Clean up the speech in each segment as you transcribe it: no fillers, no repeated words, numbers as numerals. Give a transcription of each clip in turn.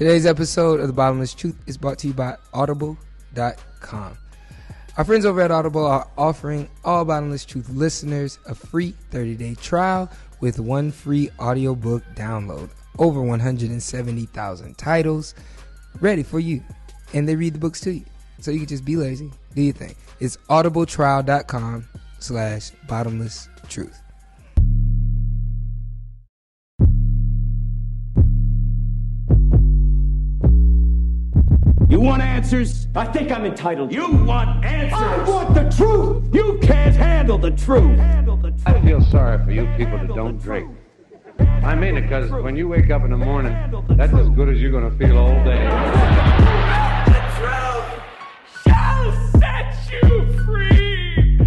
Today's episode of The Bottomless Truth is brought to you by Audible.com. Our friends over at Audible are offering all Bottomless Truth listeners a free 30-day trial with one free audiobook download. Over 170,000 titles ready for you. And they read the books to you. So you can just be lazy. Do your thing. It's audibletrial.com/bottomlesstruth. You want answers? I think I'm entitled. You want answers? I want the truth! You can't handle the truth. I feel sorry for you people that don't drink. I mean it, because when you wake up in the morning, that's as good as you're going to feel all day. The truth shall set you free.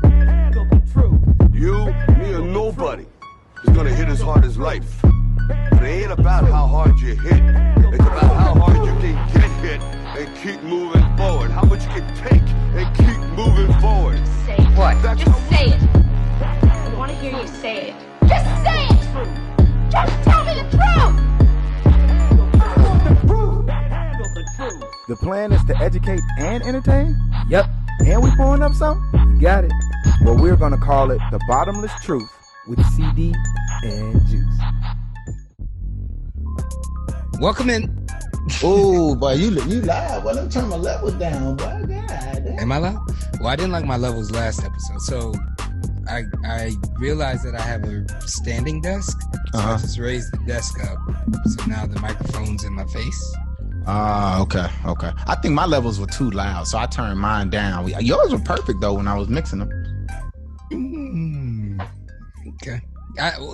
Handle the truth. You, me, or nobody is gonna hit as hard as life. But it ain't about how hard you hit. It's about how hard you can get hit and keep moving forward. How much you can take and keep moving forward. Say what? That's Just how- say it. I want to hear you say it. Just say it! Just tell me the truth! Handle the truth. The plan is to educate and entertain? Yep. And we pulling up something? You got it. Well, we're going to call it The Bottomless Truth with CD and Juice. Welcome in. Oh, boy, you live. Well, let me turn my levels down, boy. God damn. Am I loud? Well, I didn't like my levels last episode, so I realized that I have a standing desk, so I just raised the desk up, so now the microphone's in my face. Okay. I think my levels were too loud, so I turned mine down. Yours were perfect, though, when I was mixing them. Okay. So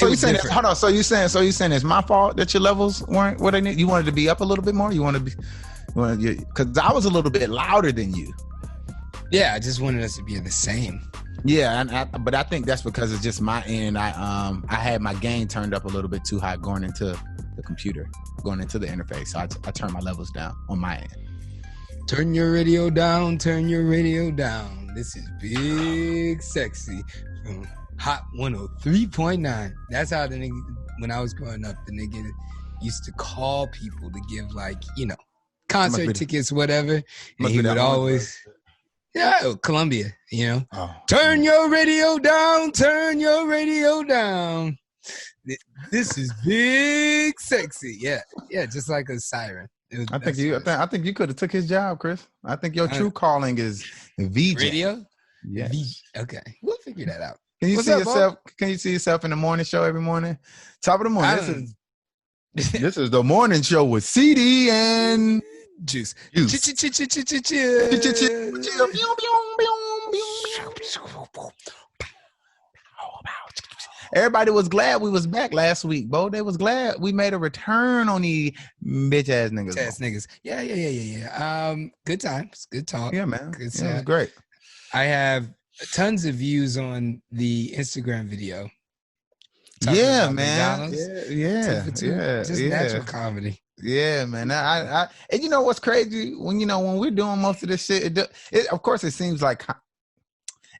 you saying that, hold on? So you saying it's my fault that your levels weren't what they need? You wanted to be up a little bit more? Because I was a little bit louder than you. Yeah, I just wanted us to be the same. Yeah, but I think that's because it's just my end. I had my gain turned up a little bit too high going into the computer, going into the interface. So I turned my levels down on my end. Turn your radio down. Turn your radio down. This is Big Sexy from Hot 103.9. That's how the nigga, when I was growing up, the nigga used to call people to give, like, concert tickets, whatever. And he would always, Columbia, turn your radio down, turn your radio down. This is Big Sexy. Yeah, just like a siren. I think you could have took his job, Chris. I think your true calling is VJ. Radio? Yes. Okay, we'll figure that out. Can you What's see up, yourself? Bob? Can you see yourself in the morning show every morning? Top of the morning. This is the morning show with CD and Juice. Everybody was glad we was back last week, Bo. They was glad we made a return on the bitch ass niggas. Yeah. Good times. Good talk. Yeah, man. Good it was great. I have tons of views on the Instagram video. Yeah, man. McDonald's. Yeah. Just natural comedy. Yeah, man. I and you know what's crazy? When we're doing most of this shit, it of course it seems like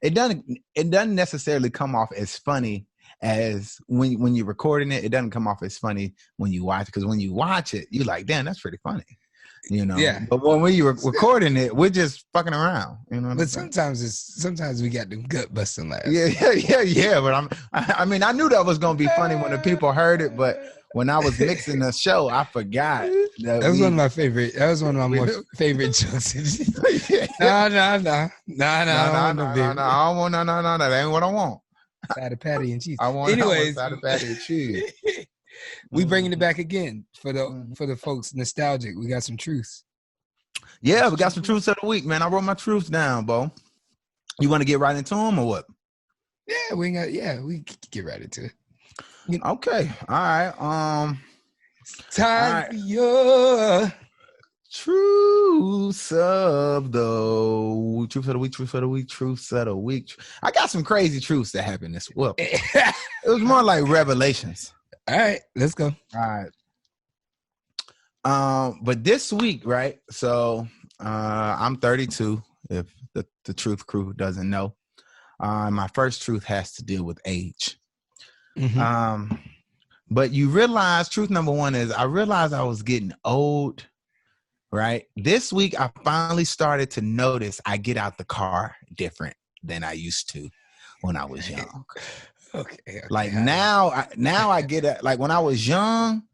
it doesn't necessarily come off as funny as when you're recording it. It doesn't come off as funny when you watch it, because when you watch it, you're like, damn, that's pretty funny. Yeah. But when you're recording it, we're just fucking around. But sometimes we got them gut busting laughs. Yeah. But I knew that was gonna be funny when the people heard it, but when I was mixing the show, I forgot. That was one of my favorite. That was one of my more favorite jokes. No. I don't want no. That ain't what I want. Side of patty and cheese. Anyways, side of patty and cheese. We bringing it back again for the folks nostalgic. We got some truths. Yeah, we got some truths of the week, man. I wrote my truths down, Bo. You want to get right into them or what? Yeah, we can get right into it. Okay, all right. Time for your truths of the truths of the week. I got some crazy truths that happened this week. It was more like revelations. All right, let's go. All right. But this week, right? So I'm 32, if the truth crew doesn't know. My first truth has to deal with age. But you realize, truth number one is, I realized I was getting old, right? This week, I finally started to notice I get out the car different than I used to when I was young. Okay. Like now I get it. Like when I was young,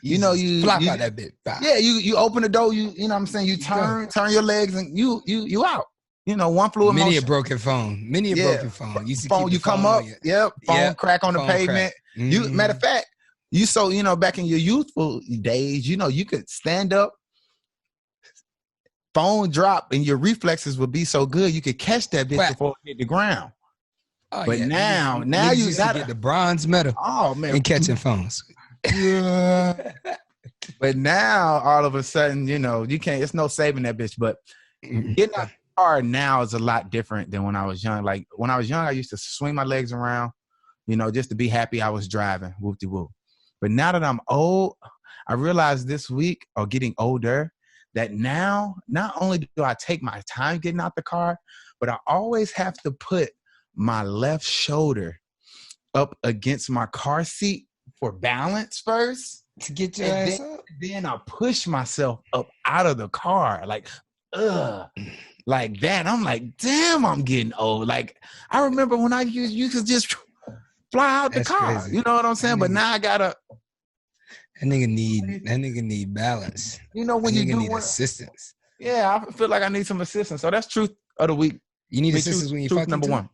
you flop out that bit. Bye. Yeah, you open the door, you know what I'm saying? You turn your legs and you out. You know, one fluid motion. Many a broken phone. Broken phone. You see phone, you come up, phone crack on the pavement. Mm-hmm. You matter of fact, back in your youthful days, you could stand up, phone drop, and your reflexes would be so good you could catch that bitch before it hit the ground. Oh, but now you used to get the bronze medal. Oh man, in catching phones. Yeah. But now all of a sudden, you can't. It's no saving that bitch. But getting out the car now is a lot different than when I was young. Like when I was young, I used to swing my legs around, just to be happy I was driving. Whoop-de-whoop. But now that I'm old, I realized this week, or getting older, that now not only do I take my time getting out the car, but I always have to put my left shoulder up against my car seat for balance first to get your ass up. Then I push myself up out of the car, like that. I'm like, damn, I'm getting old. Like I remember when I used to just fly out the car. Crazy. You know what I'm saying? But now I gotta. That nigga need balance. When you do need assistance. Yeah, I feel like I need some assistance. So that's truth of the week. You need assistance when you fucking number one.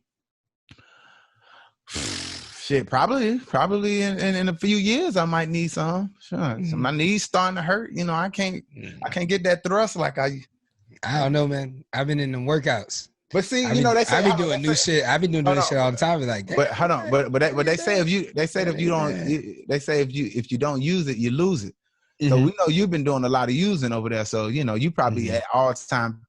Shit, probably in a few years I might need some. Sure. So my knees starting to hurt. I can't get that thrust like I don't know, man. I've been in them workouts. But see, they say I've been doing new shit. I've been doing new shit all the time. Like that. But hold on, but they say if you don't use it, you lose it. Mm-hmm. So we know you've been doing a lot of using over there. So you probably at all time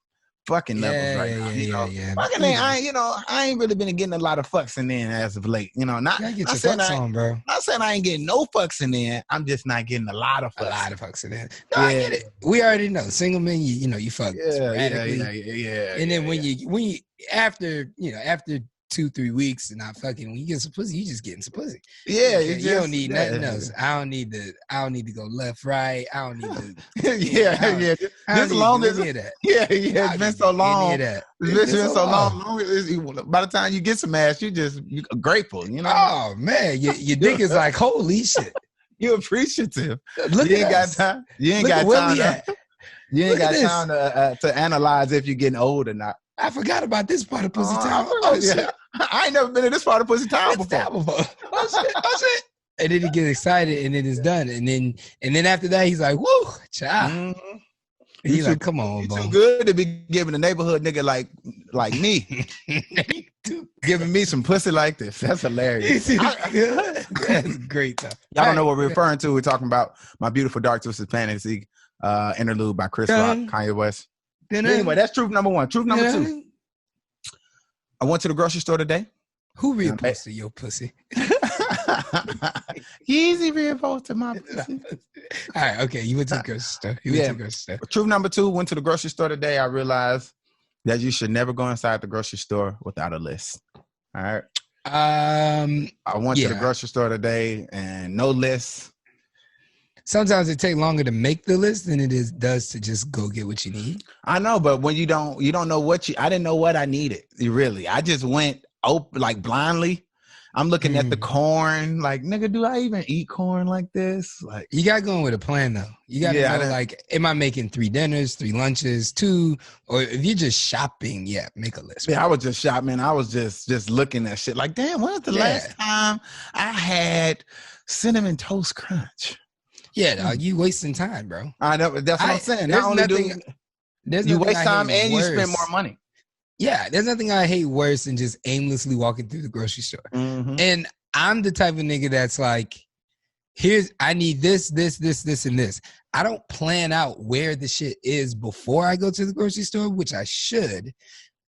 fucking levels right now. Yeah. Fucking I ain't really been getting a lot of fucks in as of late. Not get your fucks on, bro. Not saying I ain't getting no fucks in. I'm just not getting a lot of fucks. A lot of fucks in. No, I get it. We already know single men. You fuck. Yeah. And then when you after 2-3 weeks and not fucking, when you get some pussy, you just getting some pussy. Yeah, you don't need nothing else. I don't need to go left, right. I don't need to. Yeah. This long as that. Yeah. It's been so long. It's been so long. By the time you get some ass, you're grateful. Oh man, your dick is like holy shit. You're appreciative. Look, you ain't got time. You ain't got time to analyze if you're getting old or not. I forgot about this part of Pussy Town. Shit. I ain't never been in this part of Pussy Town before. Oh shit. And then he gets excited and then it's done. And then after that, he's like, woo, child. Mm-hmm. He's like, come on, bro. Too good to be giving a neighborhood nigga like me. Giving me some pussy like this. That's hilarious. That's great. Y'all don't know what we're referring to. We're talking about My Beautiful Dark Twisted Fantasy interlude by Chris Rock, Kanye West. Anyway, that's truth number one. Truth number two. I went to the grocery store today. Who reposted your pussy? Easy reposted my pussy. All right, okay. You went to the grocery store. Truth number two, went to the grocery store today. I realized that you should never go inside the grocery store without a list. All right. I went to the grocery store today and no list. Sometimes it takes longer to make the list than it does to just go get what you need. I know, but when you don't know I didn't know what I needed. Really, I just went like blindly. I'm looking at the corn, like, nigga, do I even eat corn like this? Like, you got going with a plan though. You got to know, like, am I making 3 dinners, 3 lunches, 2, or if you're just shopping, make a list. Yeah, I was just shopping. I was just looking at shit. Like, damn, when was the last time I had Cinnamon Toast Crunch? Yeah, dog, you wasting time, bro. I know. That's what I'm saying. Not only do you waste time and you spend more money. Yeah, there's nothing I hate worse than just aimlessly walking through the grocery store. Mm-hmm. And I'm the type of nigga that's like, I need this, and this. I don't plan out where the shit is before I go to the grocery store, which I should.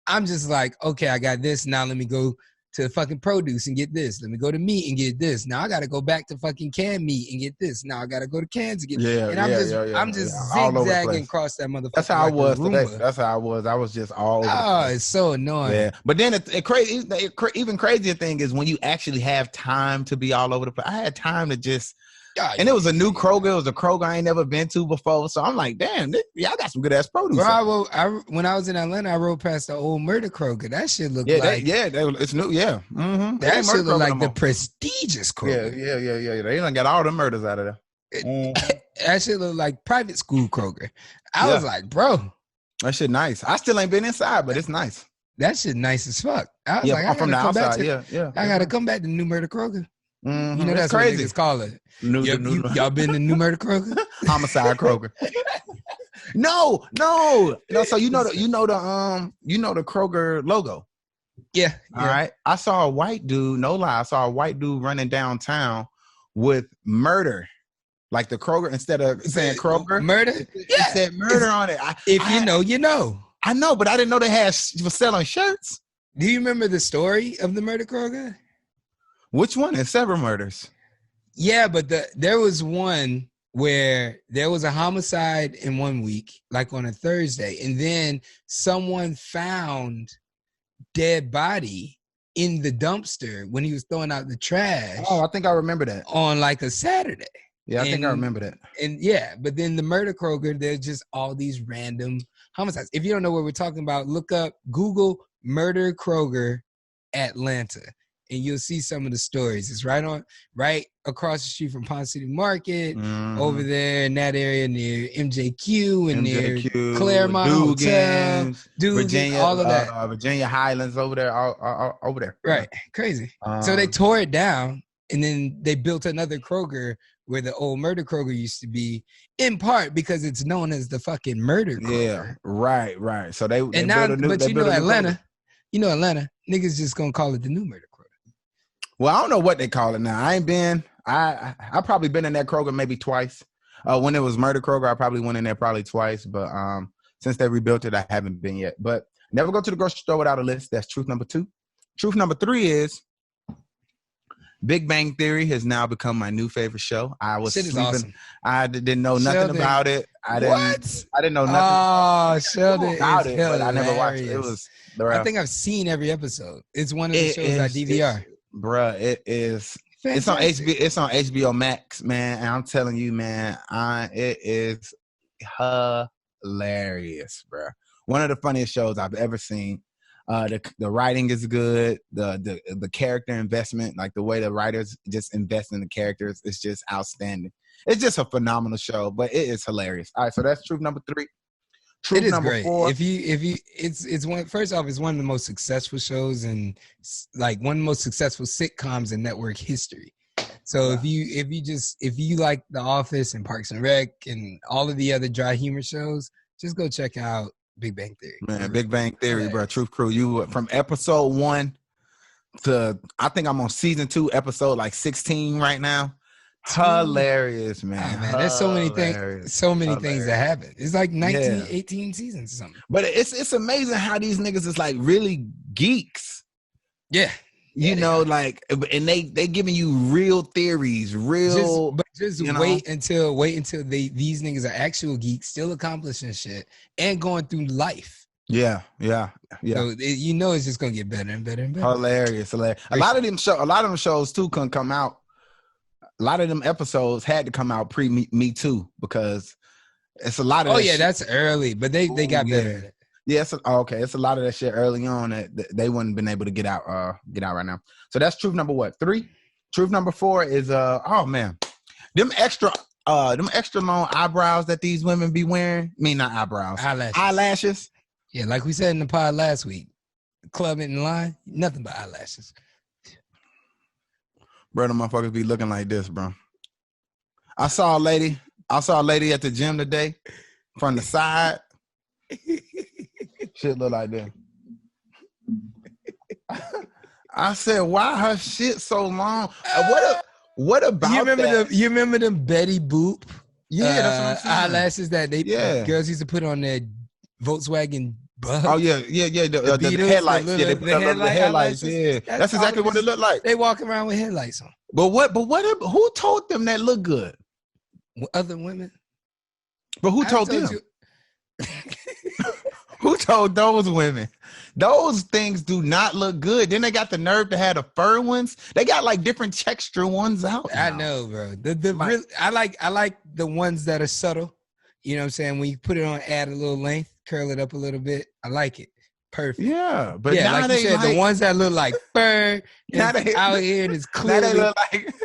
I'm just like, okay, I got this. Now let me go to fucking produce and get this. Let me go to meat and get this. Now I got to go back to fucking canned meat and get this. Now I got to go to cans and get this. And I'm just zigzagging across that motherfucker. That's how I was today. That's how I was. I was just all over. Oh, it's so annoying. Yeah. But then even crazier thing is when you actually have time to be all over the place. I had time to just And it was a new Kroger. It was a Kroger I ain't never been to before. So I'm like, damn, y'all got some good ass produce. Bro, when I was in Atlanta, I rode past the old Murder Kroger. That shit looked it's new. Yeah, that shit looked like the prestigious Kroger. Yeah. They done got all the murders out of there. That shit looked like private school Kroger. I was like, bro, that shit nice. I still ain't been inside, but it's nice. That shit nice as fuck. I was like, I'm from the outside. I gotta come back to New Murder Kroger. Mm-hmm. You know that's crazy. What niggas call it. Y'all been to New Murder Kroger? Homicide Kroger. No. So you know the Kroger logo. Yeah. All right. I saw a white dude. No lie. I saw a white dude running downtown with murder, like the Kroger instead of saying Kroger. Murder. It said murder on it. You know, you know. I know, but I didn't know they was selling shirts. Do you remember the story of the Murder Kroger? Which one? It's several murders. Yeah, but there was one where there was a homicide in 1 week, like on a Thursday, and then someone found dead body in the dumpster when he was throwing out the trash. Oh, I think I remember that. On like a Saturday. Yeah, I think I remember that. And yeah, but then the Murder Kroger, there's just all these random homicides. If you don't know what we're talking about, Google Murder Kroger Atlanta. And you'll see some of the stories. It's right across the street from Pond City Market, over there in that area near MJQ and near Claremont Hotel, Virginia, all of that. Virginia Highlands over there, over there. Right, crazy. So they tore it down, and then they built another Kroger where the old Murder Kroger used to be, in part because it's known as the fucking Murder Kroger. Yeah, right. So they Atlanta, niggas just gonna call it the new Murder Kroger. Well, I don't know what they call it now. I ain't been. I probably been in that Kroger maybe twice. When it was Murder Kroger, I probably went in there probably twice. But since they rebuilt it, I haven't been yet. But never go to the grocery store without a list. That's truth number 2. Truth number 3 is Big Bang Theory has now become my new favorite show. I was sleeping. Awesome. I didn't know nothing about it. I didn't know nothing. Oh, Sheldon about it, but I never watched it. It was. I think I've seen every episode. It's one of the shows I DVR. Bruh, it is. Fantastic. It's on HBO Max, man. And I'm telling you, man, it is hilarious, bruh. One of the funniest shows I've ever seen. The writing is good. The character investment, like the way the writers just invest in the characters, is just outstanding. It's just a phenomenal show, but it is hilarious. All right, so that's truth number 3. Truth it is number great. 4. It's one. First off, it's one of the most successful shows and like one of the most successful sitcoms in network history. So if you like The Office and Parks and Rec and all of the other dry humor shows, just go check out Big Bang Theory. Man, Big Bang Theory, bro. Truth Crew. You from episode 1 to I think I'm on season 2, episode like 16 right now. Hilarious, man. Oh, man, there's so many things that happen. It's like 18 seasons or something. But it's amazing how these niggas is like really geeks. Yeah. You know, like, and they giving you real theories, just wait until these niggas are actual geeks, still accomplishing shit and going through life. Yeah. So it's just gonna get better and better and better. Hilarious. A lot of them shows too couldn't come out. A lot of them episodes had to come out pre Me Too because it's a lot of. That's early, but they got better. Yeah, it's a lot of that shit early on that they wouldn't been able to get out right now. So that's truth number 3. Truth number 4 is them extra long eyebrows that these women be wearing. I mean, not eyebrows, eyelashes. Yeah, like we said in the pod last week, club in line, nothing but eyelashes. Bro, the motherfuckers be looking like this, bro. I saw a lady at the gym today from the side. Shit look like that. I said, why her shit so long? What about you remember them Betty Boop? Yeah, that's what I'm saying. Eyelashes that girls used to put on their Volkswagen Bug. Oh yeah. The headlights. The headlights. Yeah, that's exactly what it looked like. They walk around with headlights on. But who told them that look good? Other women. But who told them? Who told those women? Those things do not look good. Then they got the nerve to have the fur ones. They got like different texture ones out. I now. know, bro. I like the ones that are subtle. You know what I'm saying? When you put it on, add a little length, curl it up a little bit. I like it. Perfect. Yeah, but yeah, now like you said, the ones that look like fur Now is they- out here and it's now clearly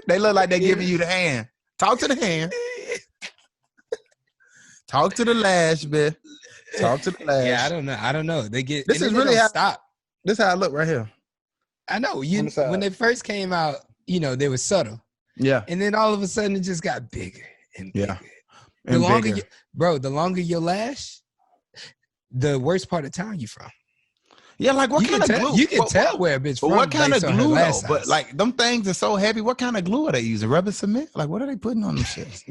they look like they're giving you the hand. Talk to the hand. Talk to the lash, man. Talk to the lash. Yeah, I don't know. They get This and is then really they don't how- stop. This is how I look right here. I know. On You the side. when they first came out, you know, they were subtle. Yeah. And then all of a sudden it just got bigger and bigger. Yeah. The And longer bigger. the longer your lash, the worst part of town you from. Yeah, like what You kind can of tell, glue? you can tell where a bitch But from. what kind of based on her glue though? lash But size. like them things are so heavy. What kind of glue are they using? Rubber cement? Like what are they putting on them shits?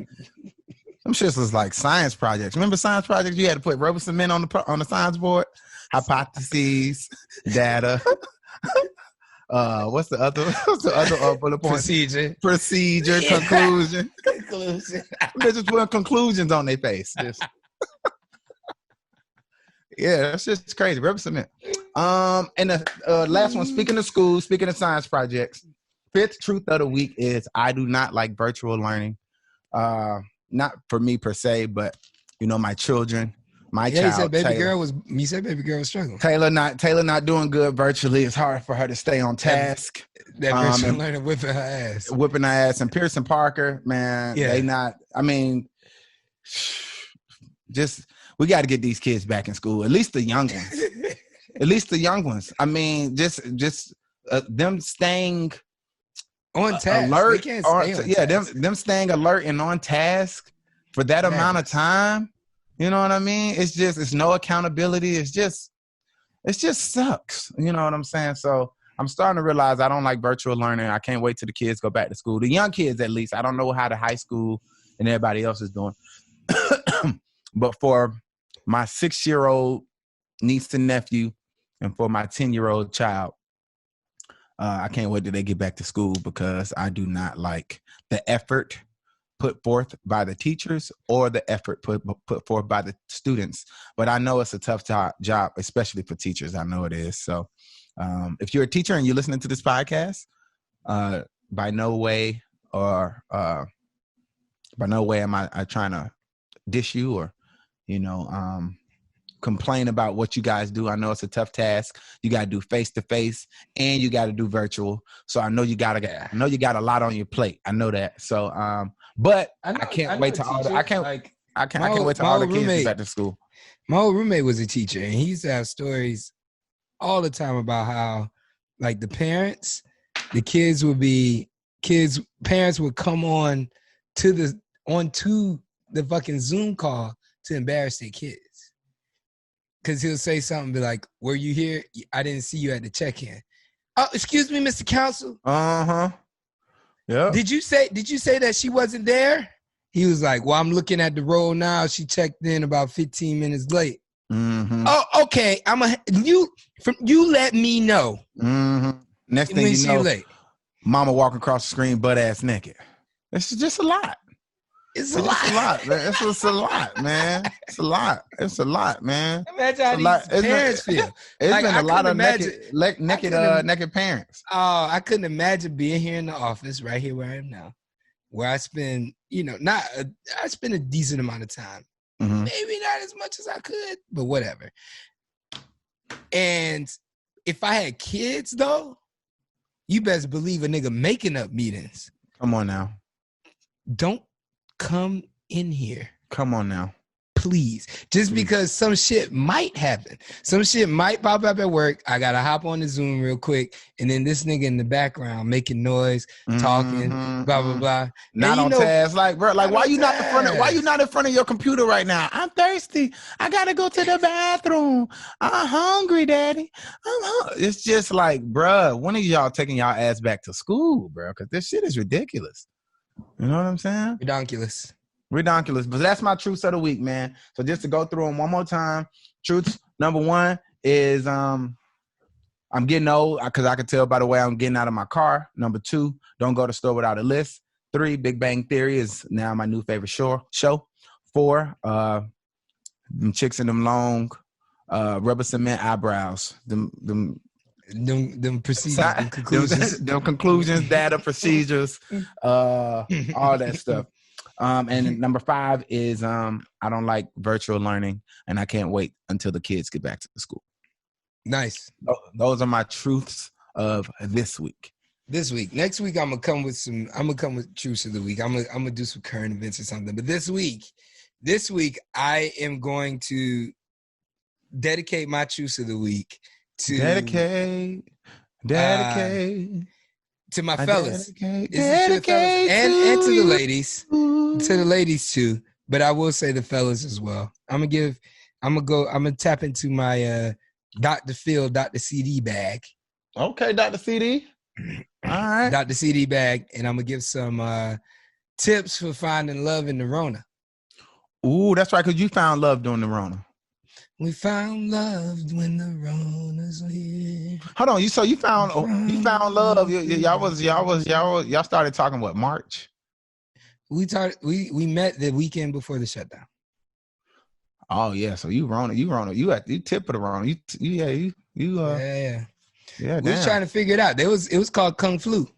Them shits was like science projects. Remember science projects? You had to put rubber cement on the science board. Hypotheses, data. What's the other bullet point? Procedure, conclusion. Conclusion. They just putting conclusions on their face. Just- yeah, that's just crazy. Rubber cement. And the last one, speaking of school, speaking of science projects, fifth truth of the week is I do not like virtual learning. Not for me per se, but you know, my children, my Yeah, child. you said baby Taylor. girl was struggling. Taylor not doing good virtually. It's hard for her to stay on task. That bitch and- learning whipping her ass. Whipping her ass. And Pearson Parker, man, Yeah. they not. I mean, just we got to get these kids back in school. At least the young ones. At least the young ones. I mean, just them staying On task. alert. They can't stay on Yeah, task. them staying alert and on task for that amount of time. You know what I mean? It's no accountability. It just sucks. You know what I'm saying? So I'm starting to realize I don't like virtual learning. I can't wait till the kids go back to school. The young kids, at least. I don't know how the high school and everybody else is doing. But for my 6-year-old niece and nephew and for my 10-year-old child, I can't wait till they get back to school because I do not like the effort put forth by the teachers or the effort put forth by the students. But I know it's a tough job, especially for teachers. I know it is. So if you're a teacher and you're listening to this podcast, by no way am I trying to dish you or, you know, complain about what you guys do. I know it's a tough task. You got to do face-to-face and you got to do virtual. So I know you got a lot on your plate. I know that. So, but I can't wait to all the, I can't wait till all the kids get back to school. My old roommate was a teacher and he used to have stories all the time about how like the parents would come on to the fucking Zoom call to embarrass their kids. Cause he'll say something, be like, "Were you here? I didn't see you at the check-in." Oh, excuse me, Mr. Counsel. Yeah. Did you say that she wasn't there? He was like, "Well, I'm looking at the roll now. She checked in about 15 minutes late." Mm-hmm. Oh, okay. You let me know. Mm-hmm. Next thing when you she know, late. mama walking across the screen butt ass naked. It's just a lot. It's a lot, man. It's a lot, man. It's a lot. It's a lot, man. Imagine how these parents feel. It's Like, been I a lot of couldn't naked parents. Oh, I couldn't imagine being here in the office right here where I am now, where I spend, I spend a decent amount of time. Mm-hmm. Maybe not as much as I could, but whatever. And if I had kids, though, you best believe a nigga making up meetings. Come on now. Don't come in here. Come on now. Please. Just because some shit might happen. Some shit might pop up at work. I got to hop on the Zoom real quick. And then this nigga in the background making noise, talking, blah, blah, blah. Not on task. Like, bro, like, why you not in front of your computer right now? I'm thirsty. I got to go to the bathroom. I'm hungry, daddy. It's just like, bro, when are y'all taking y'all ass back to school, bro? Because this shit is ridiculous. You know what I'm saying? Ridiculous. But that's my truths of the week, man. So just to go through them one more time. Truths number 1 is I'm getting old because I can tell by the way I'm getting out of my car. Number 2, don't go to the store without a list. 3, Big Bang Theory is now my new favorite show. 4, them chicks in them long rubber cement eyebrows. Them procedures, them conclusions. them conclusions, data, procedures, all that stuff. And number 5 is I don't like virtual learning, and I can't wait until the kids get back to the school. Nice. Those are my truths of this week. Next week, I'm gonna come with truths of the week. I'm gonna do some current events or something. But this week, I am going to dedicate my truths of the week to dedicate to my fellas. Dedicate and to the ladies, too. But I will say the fellas as well. I'm gonna tap into my Dr. Phil, Dr. CD bag. Okay, Dr. CD. All right. Dr. CD bag, and I'm gonna give some tips for finding love in the Rona. Ooh, that's right, because you found love during the Rona. We found love when the Ronas were here. Hold on, you found love. Y'all started talking what, March? We met the weekend before the shutdown. Oh yeah, so you Rona, you tip of the Rona. Yeah. We was trying to figure it out. It was called Kung Flu,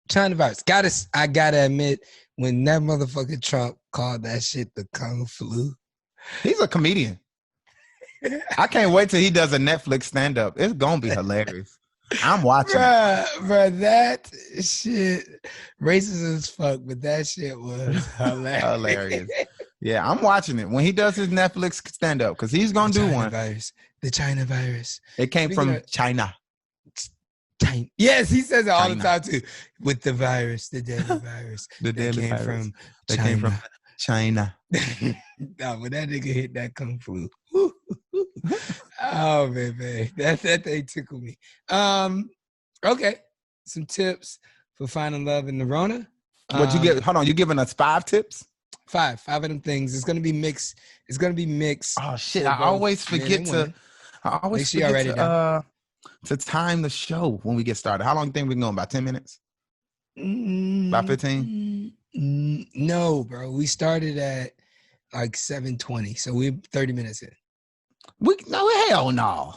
China virus. I gotta admit, when that motherfucker Trump called that shit the Kung Flu. He's a comedian. I can't wait till he does a Netflix stand-up. It's gonna be hilarious. I'm watching. Bruh, that shit racist as fuck, but that shit was hilarious. Yeah, I'm watching it when he does his Netflix stand-up, because he's gonna do one. The China virus. It came from China. Yes, he says it all the time too. With the virus, the deadly virus. That came from China. No, but that nigga hit that Kung Fu. Oh man, that thing tickled me. Okay, some tips for finding love in the Rona. What you get? Hold on, you giving us 5 tips? 5 of them things. It's gonna be mixed. Oh shit! I always forget to time the show when we get started. How long do you think we're going? About 10 minutes? About 15? No, bro. We started at like 7:20, so we're 30 minutes in. Hell no.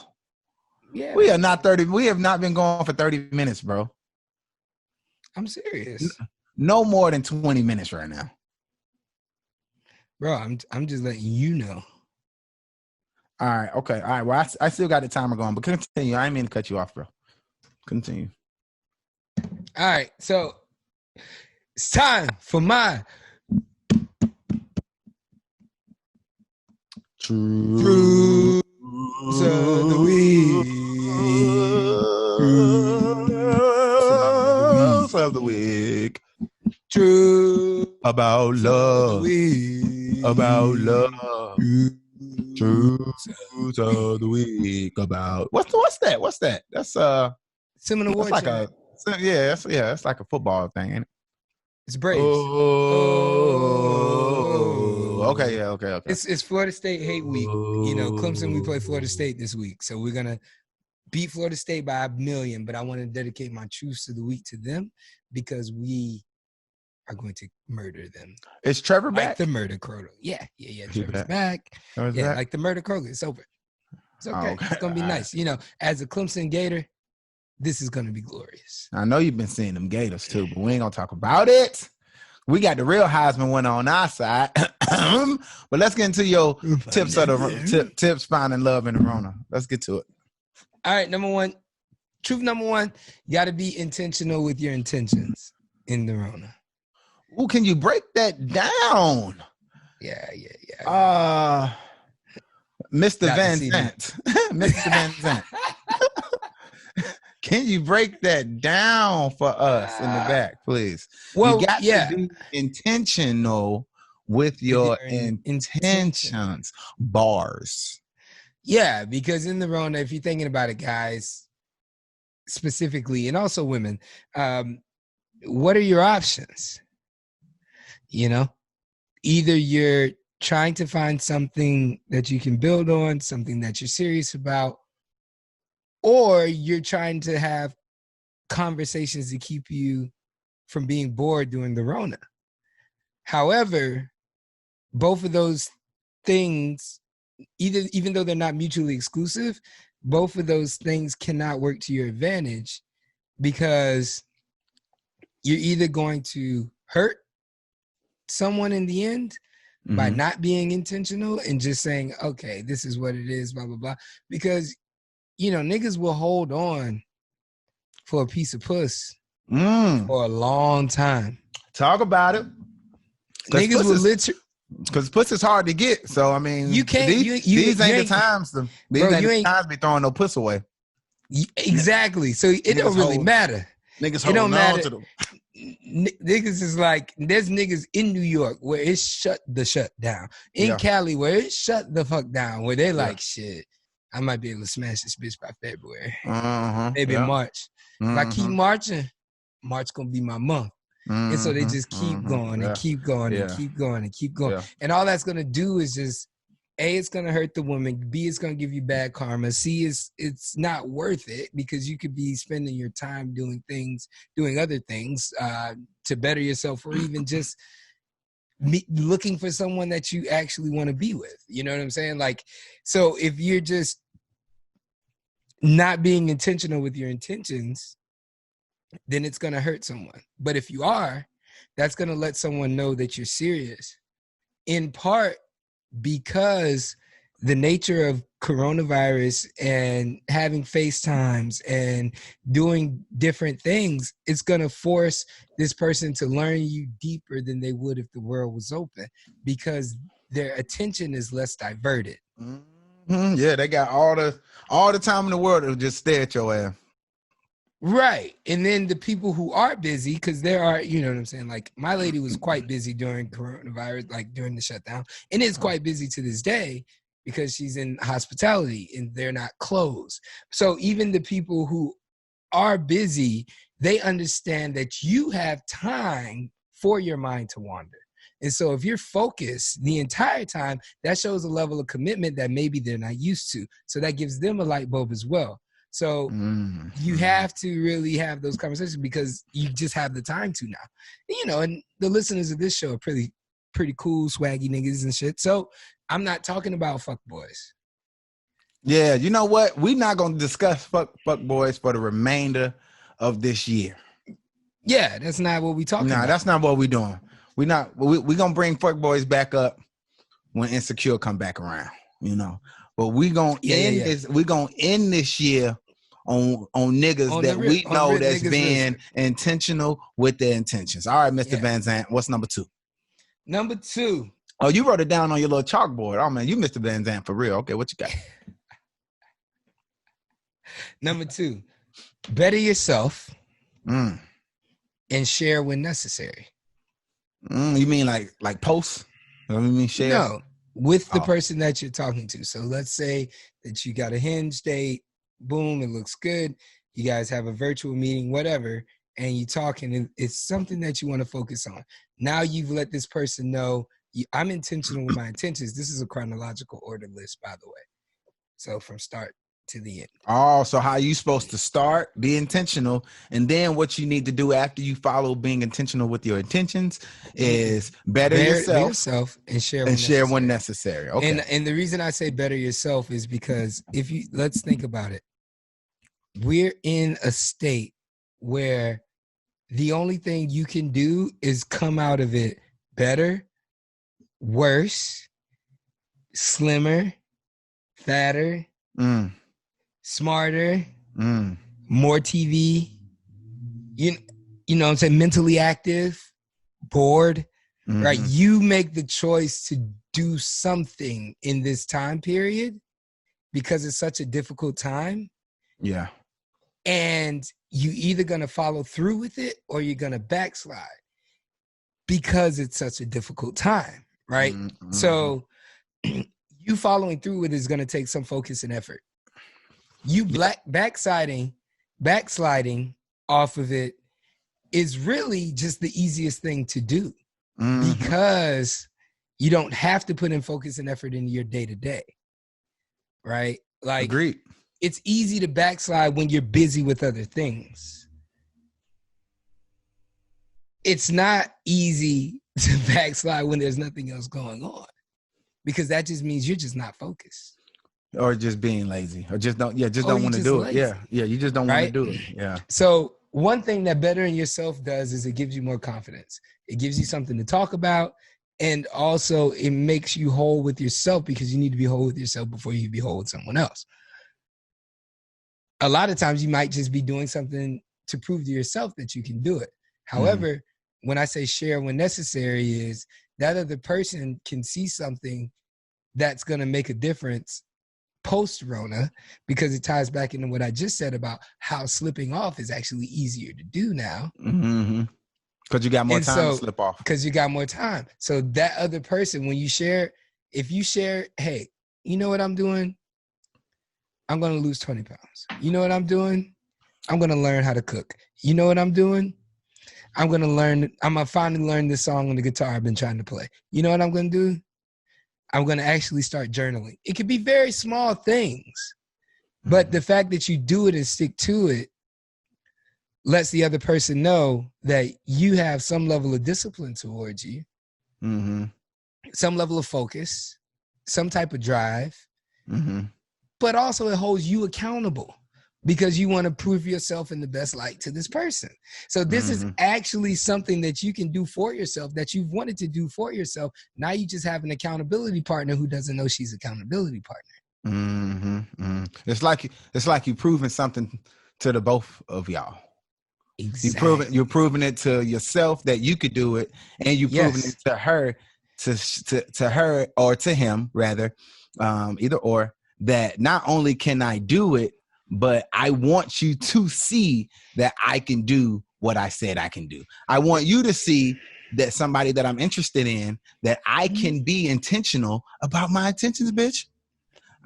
Yeah, we are not 30. We have not been going for 30 minutes, bro. I'm serious. No more than 20 minutes right now, bro. I'm just letting you know. All right. Okay. All right. Well, I still got the timer going, but continue. I didn't mean to cut you off, bro. Continue. All right. So it's time for my truths of the week. Truths of the week. Truth about love. About love. Truths of the week about what's that? That's Seminole War. Like it's like a football thing, ain't it? It's Braves. Okay. It's Florida State hate week. You know, Clemson, we play Florida State this week, so we're gonna beat Florida State by 1,000,000. But I want to dedicate my truths of the week to them because we are going to murder them. Is Trevor back? Like the murder Kroger. Yeah. Trevor's back. Yeah, like the murder Kroger. It's over. It's okay. It's going to be nice. You know, as a Clemson Gator, this is going to be glorious. I know you've been seeing them Gators too, but we ain't going to talk about it. We got the real Heisman winner on our side. But let's get into your tips tips finding love in the Rona. Let's get to it. All right, truth number one, you got to be intentional with your intentions in the Rona. Ooh, can you break that down? Yeah. Mr. Vanzant. Mr. Vanzant. Can you break that down for us in the back, please? Well, you got to be intentional with your intentions. Bars. Yeah, because in the Rona, if you're thinking about it, guys, specifically, and also women, what are your options? You know, either you're trying to find something that you can build on, something that you're serious about, or you're trying to have conversations to keep you from being bored during the Rona. However, both of those things even though they're not mutually exclusive, both of those things cannot work to your advantage, because you're either going to hurt someone in the end by not being intentional and just saying, okay, this is what it is, blah, blah, blah. Because, niggas will hold on for a piece of puss for a long time. Talk about it. Niggas will literally... Because puss is hard to get. So, I mean, you can't... These ain't the times to be throwing no puss away. Exactly. So it don't really matter. Niggas hold on to them. Niggas is like, there's niggas in New York where it's shut down. In Cali where it's shut the fuck down, where they're like, shit, I might be able to smash this bitch by February. Maybe March. If I keep marching, March gonna be my month. And so they just keep going and keep going and keep going and keep going. And all that's gonna do is just, A, it's gonna hurt the woman. B, it's gonna give you bad karma. C, it's not worth it, because you could be spending your time doing other things to better yourself, or even just looking for someone that you actually want to be with. You know what I'm saying? Like, so if you're just not being intentional with your intentions, then it's gonna hurt someone. But if you are, that's gonna let someone know that you're serious. In part, because the nature of coronavirus and having FaceTimes and doing different things, it's going to force this person to learn you deeper than they would if the world was open, because their attention is less diverted. Yeah, they got all the time in the world to just stare at your ass. Right. And then the people who are busy, because there are, you know what I'm saying? Like, my lady was quite busy during coronavirus, like during the shutdown, and is quite busy to this day because she's in hospitality and they're not closed. So even the people who are busy, they understand that you have time for your mind to wander. And so if you're focused the entire time, that shows a level of commitment that maybe they're not used to. So that gives them a light bulb as well. So you have to really have those conversations, because you just have the time to now. And the listeners of this show are pretty cool, swaggy niggas and shit. So I'm not talking about fuck boys. Yeah, you know what? We're not going to discuss fuck boys for the remainder of this year. Yeah, that's not what we talking about. No, that's not what we're doing. We're going to bring fuck boys back up when Insecure come back around, But we gonna end this. We gonna end this year on niggas that we know that's being intentional with their intentions. All right, Mr. Vanzant, what's number 2? Number 2. Oh, you wrote it down on your little chalkboard. Oh man, you Mr. Vanzant for real. Okay, what you got? Number 2, better yourself and share when necessary. You mean like posts? You mean share? No. With the person that you're talking to. So let's say that you got a Hinge date, boom, it looks good. You guys have a virtual meeting, whatever, and you talking, and it's something that you want to focus on. Now you've let this person know, I'm intentional with my intentions. This is a chronological order list, by the way. So from start to the end. Oh, so how you supposed to start, be intentional, and then what you need to do after you follow being intentional with your intentions is better yourself and share when necessary. Okay. And the reason I say better yourself is because let's think about it. We're in a state where the only thing you can do is come out of it better, worse, slimmer, fatter, smarter, more TV, you know what I'm saying, mentally active, bored, right? You make the choice to do something in this time period because it's such a difficult time. Yeah. And you either going to follow through with it or you're going to backslide because it's such a difficult time, right? So you following through with it is going to take some focus and effort. You backsliding off of it is really just the easiest thing to do because you don't have to put in focus and effort into your day-to-day, right? Like, agreed. It's easy to backslide when you're busy with other things. It's not easy to backslide when there's nothing else going on because that just means you're just not focused. Or just being lazy, or just don't Or don't you want to just do lazy. it. Yeah, you just don't want Right? to do it. Yeah. So one thing that bettering yourself does is it gives you more confidence. It gives you something to talk about, and also it makes you whole with yourself, because you need to be whole with yourself before you be whole with someone else. A lot of times you might just be doing something to prove to yourself that you can do it. However, when I say share when necessary, is that other person can see something that's going to make a difference post-Rona, because it ties back into what I just said about how slipping off is actually easier to do now. Because you got more And time so, to slip off. Because you got more time. So that other person, when you share, if you share, hey, you know what I'm doing? I'm going to lose 20 pounds. You know what I'm doing? I'm going to learn how to cook. You know what I'm doing? I'm going to finally learn this song on the guitar I've been trying to play. You know what I'm going to do? I'm going to actually start journaling. It could be very small things, but the fact that you do it and stick to it lets the other person know that you have some level of discipline towards you, some level of focus, some type of drive, but also it holds you accountable, because you want to prove yourself in the best light to this person. So this is actually something that you can do for yourself, that you've wanted to do for yourself. Now you just have an accountability partner who doesn't know she's an accountability partner. It's like you proving something to the both of y'all. Exactly. You're proving it to yourself that you could do it, and you're proving it to her, to her or to him rather, either or, that not only can I do it, but I want you to see that I can do what I said I can do. I want you to see that somebody that I'm interested in, that I can be intentional about my intentions, bitch.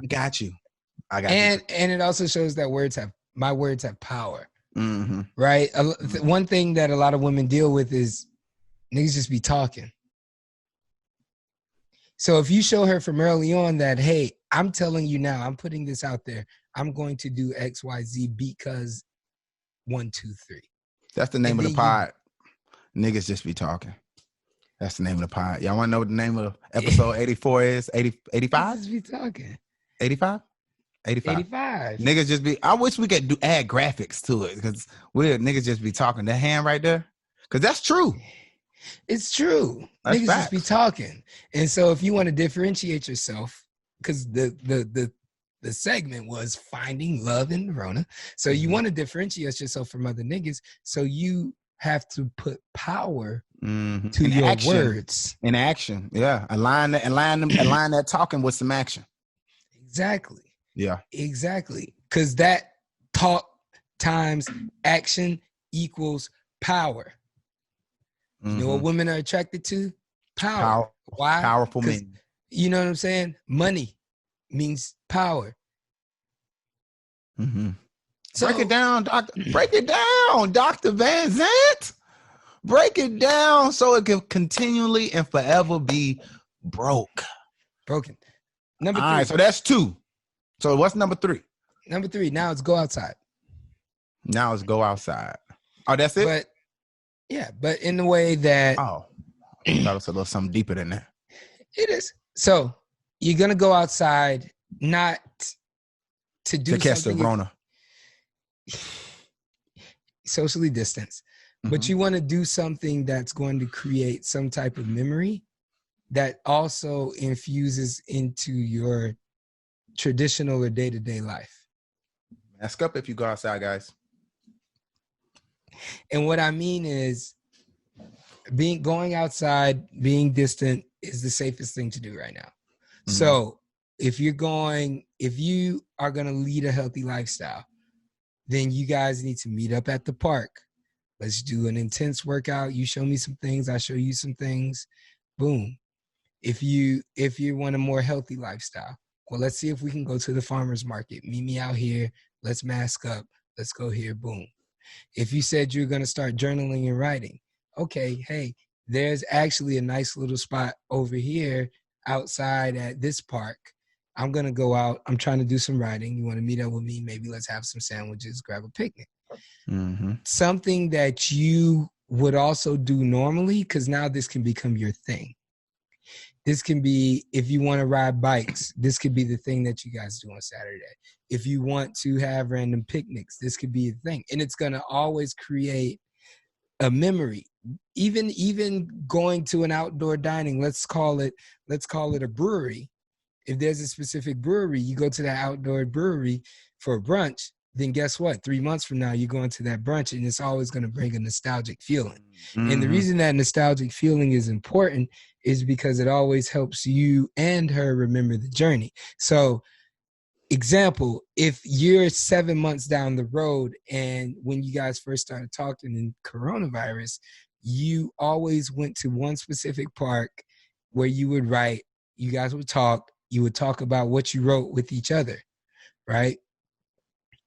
I got you. And it also shows that my words have power. Right? One thing that a lot of women deal with is niggas just be talking. So if you show her from early on that, hey, I'm telling you now, I'm putting this out there, I'm going to do X, Y, Z because 1, 2, 3. That's the name of the pod. Niggas just be talking. That's the name of the pod. Y'all want to know what the name of episode 84 is? 85? Just be talking. 85? 85. Niggas just be, I wish we could add graphics to it, because niggas just be talking. That hand right there, because that's true. It's true. That's niggas facts. just be talking. And so if you want to differentiate yourself, because the segment was finding love in the Rona. So you want to differentiate yourself from other niggas. So you have to put power to your action. words. In action. Yeah. Align that talking with some action. Exactly. Yeah. Exactly. Because that talk times action equals power. You know what women are attracted to? Power. Why? Powerful men. You know what I'm saying? Money means power. So, break it down, Doctor. Break it down, Dr. Vanzant. Break it down so it can continually and forever be broken. Number 3. All right, so that's 2. So what's number 3? Number 3, now it's go outside. Now it's go outside. Oh, that's it? But in the way that... Oh, I thought it was a little something deeper than that. It is. So you're going to go outside not to do to catch something... the Rona. Socially distanced. But you want to do something that's going to create some type of memory that also infuses into your traditional or day-to-day life. Mask up if you go outside, guys. And what I mean is going outside, being distant is the safest thing to do right now. So if you are going to lead a healthy lifestyle, then you guys need to meet up at the park. Let's do an intense workout. You show me some things, I show you some things. Boom. If you want a more healthy lifestyle, well, let's see if we can go to the farmer's market. Meet me out here. Let's mask up. Let's go here. Boom. If you said you're going to start journaling and writing, okay, hey, there's actually a nice little spot over here outside at this park. I'm going to go out. I'm trying to do some writing. You want to meet up with me? Maybe let's have some sandwiches, grab a picnic. Something that you would also do normally, because now this can become your thing. This can be, if you want to ride bikes, this could be the thing that you guys do on Saturday. If you want to have random picnics, this could be a thing. And it's going to always create a memory. Even going to an outdoor dining, let's call it a brewery. If there's a specific brewery, you go to that outdoor brewery for brunch, then guess what? 3 months from now, you're going to that brunch, and it's always going to bring a nostalgic feeling. And the reason that nostalgic feeling is important is because it always helps you and her remember the journey. So, example, if you're 7 months down the road and when you guys first started talking in coronavirus, you always went to one specific park where you would write, you guys would talk, you would talk about what you wrote with each other, right?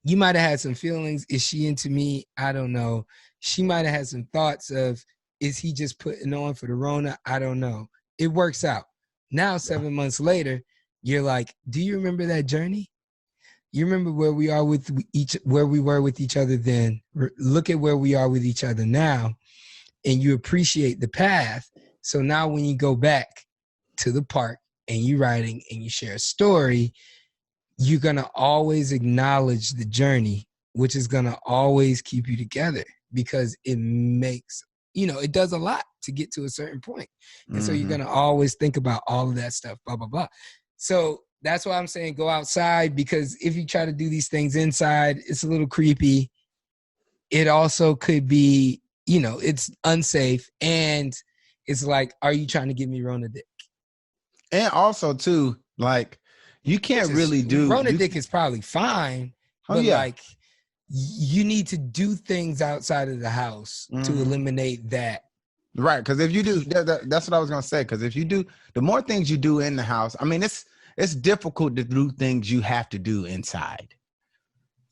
You might have had some feelings. Is she into me? I don't know. She might have had some thoughts of, is he just putting on for the Rona? I don't know. It works out. Now, 7 months later, you're like, do you remember that journey? You remember where we were with each other then. Look at where we are with each other now, and you appreciate the path. So now when you go back to the park and you're writing and you share a story, you're going to always acknowledge the journey, which is going to always keep you together because it makes, it does a lot to get to a certain point. And so you're going to always think about all of that stuff, blah, blah, blah. So that's why I'm saying go outside, because if you try to do these things inside, it's a little creepy. It also could be, it's unsafe. And it's like, are you trying to give me Rona dick? And also, too, like, you can't really do... Rona dick is probably fine, but like, you need to do things outside of the house to eliminate that. Right, because if you do... That's what I was going to say, because if you do... The more things you do in the house, I mean, it's difficult to do things you have to do inside.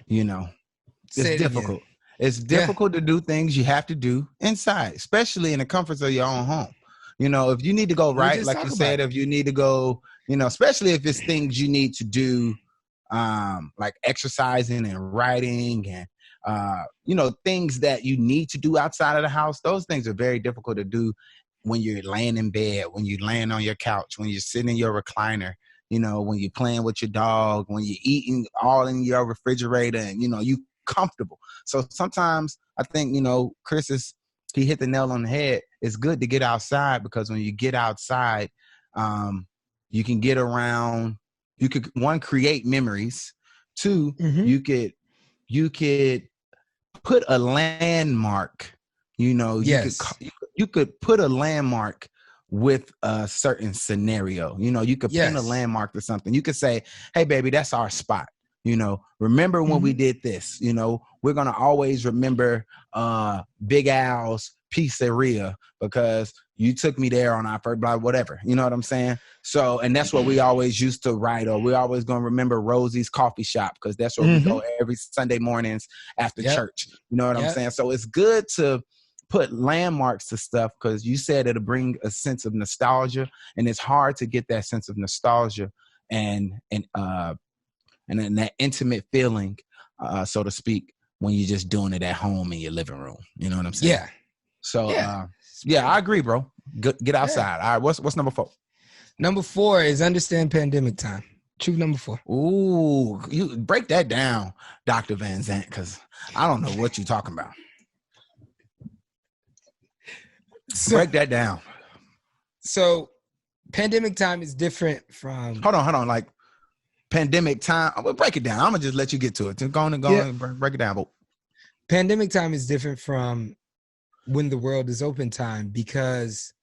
It's difficult. Again. It's difficult to do things you have to do inside, especially in the comforts of your own home. If you need to go right, like you said, if you need to go, especially if it's things you need to do, like exercising and writing and, things that you need to do outside of the house. Those things are very difficult to do when you're laying in bed, when you're laying on your couch, when you're sitting in your recliner, when you're playing with your dog, when you're eating all in your refrigerator and, you comfortable. So sometimes I think, Chris he hit the nail on the head. It's good to get outside because when you get outside, you can get around. You could, one, create memories. Two, you could put a landmark. You could put a landmark with a certain scenario. You could pin a landmark to something. You could say, "Hey, baby, that's our spot." Remember when we did this? We're going to always remember Big Al's Pizzeria because you took me there on our first blah, whatever. You know what I'm saying? So, and that's what we always used to write, or we're always going to remember Rosie's Coffee Shop because that's where we go every Sunday mornings after church. You know what I'm saying? So it's good to put landmarks to stuff because you said it'll bring a sense of nostalgia, and it's hard to get that sense of nostalgia and then that intimate feeling, so to speak, when you're just doing it at home in your living room. You know what I'm saying? Yeah. So, I agree, bro. Get outside. All right, what's number 4? Number 4 is understand pandemic time. Truth number 4. Ooh, you break that down, Dr. Vanzant, because I don't know what you're talking about. Break that down. So, pandemic time is different from... Hold on. Like, pandemic time, I'm gonna break it down. I'm gonna just let you get to it. Go on and break it down. Pandemic time is different from when the world is open time because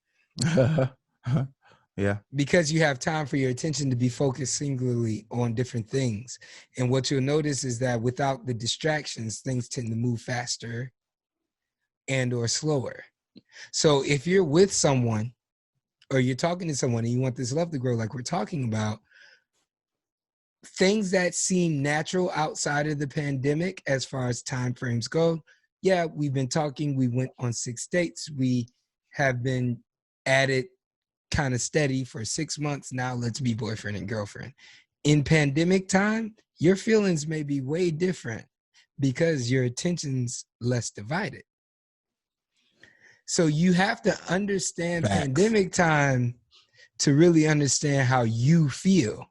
because you have time for your attention to be focused singularly on different things. And what you'll notice is that without the distractions, things tend to move faster and or slower. So if you're with someone or you're talking to someone and you want this love to grow like we're talking about, things that seem natural outside of the pandemic as far as time frames go, we've been talking. We went on 6 dates. We have been at it kind of steady for 6 months. Now let's be boyfriend and girlfriend. In pandemic time, your feelings may be way different because your attention's less divided. So you have to understand pandemic time to really understand how you feel.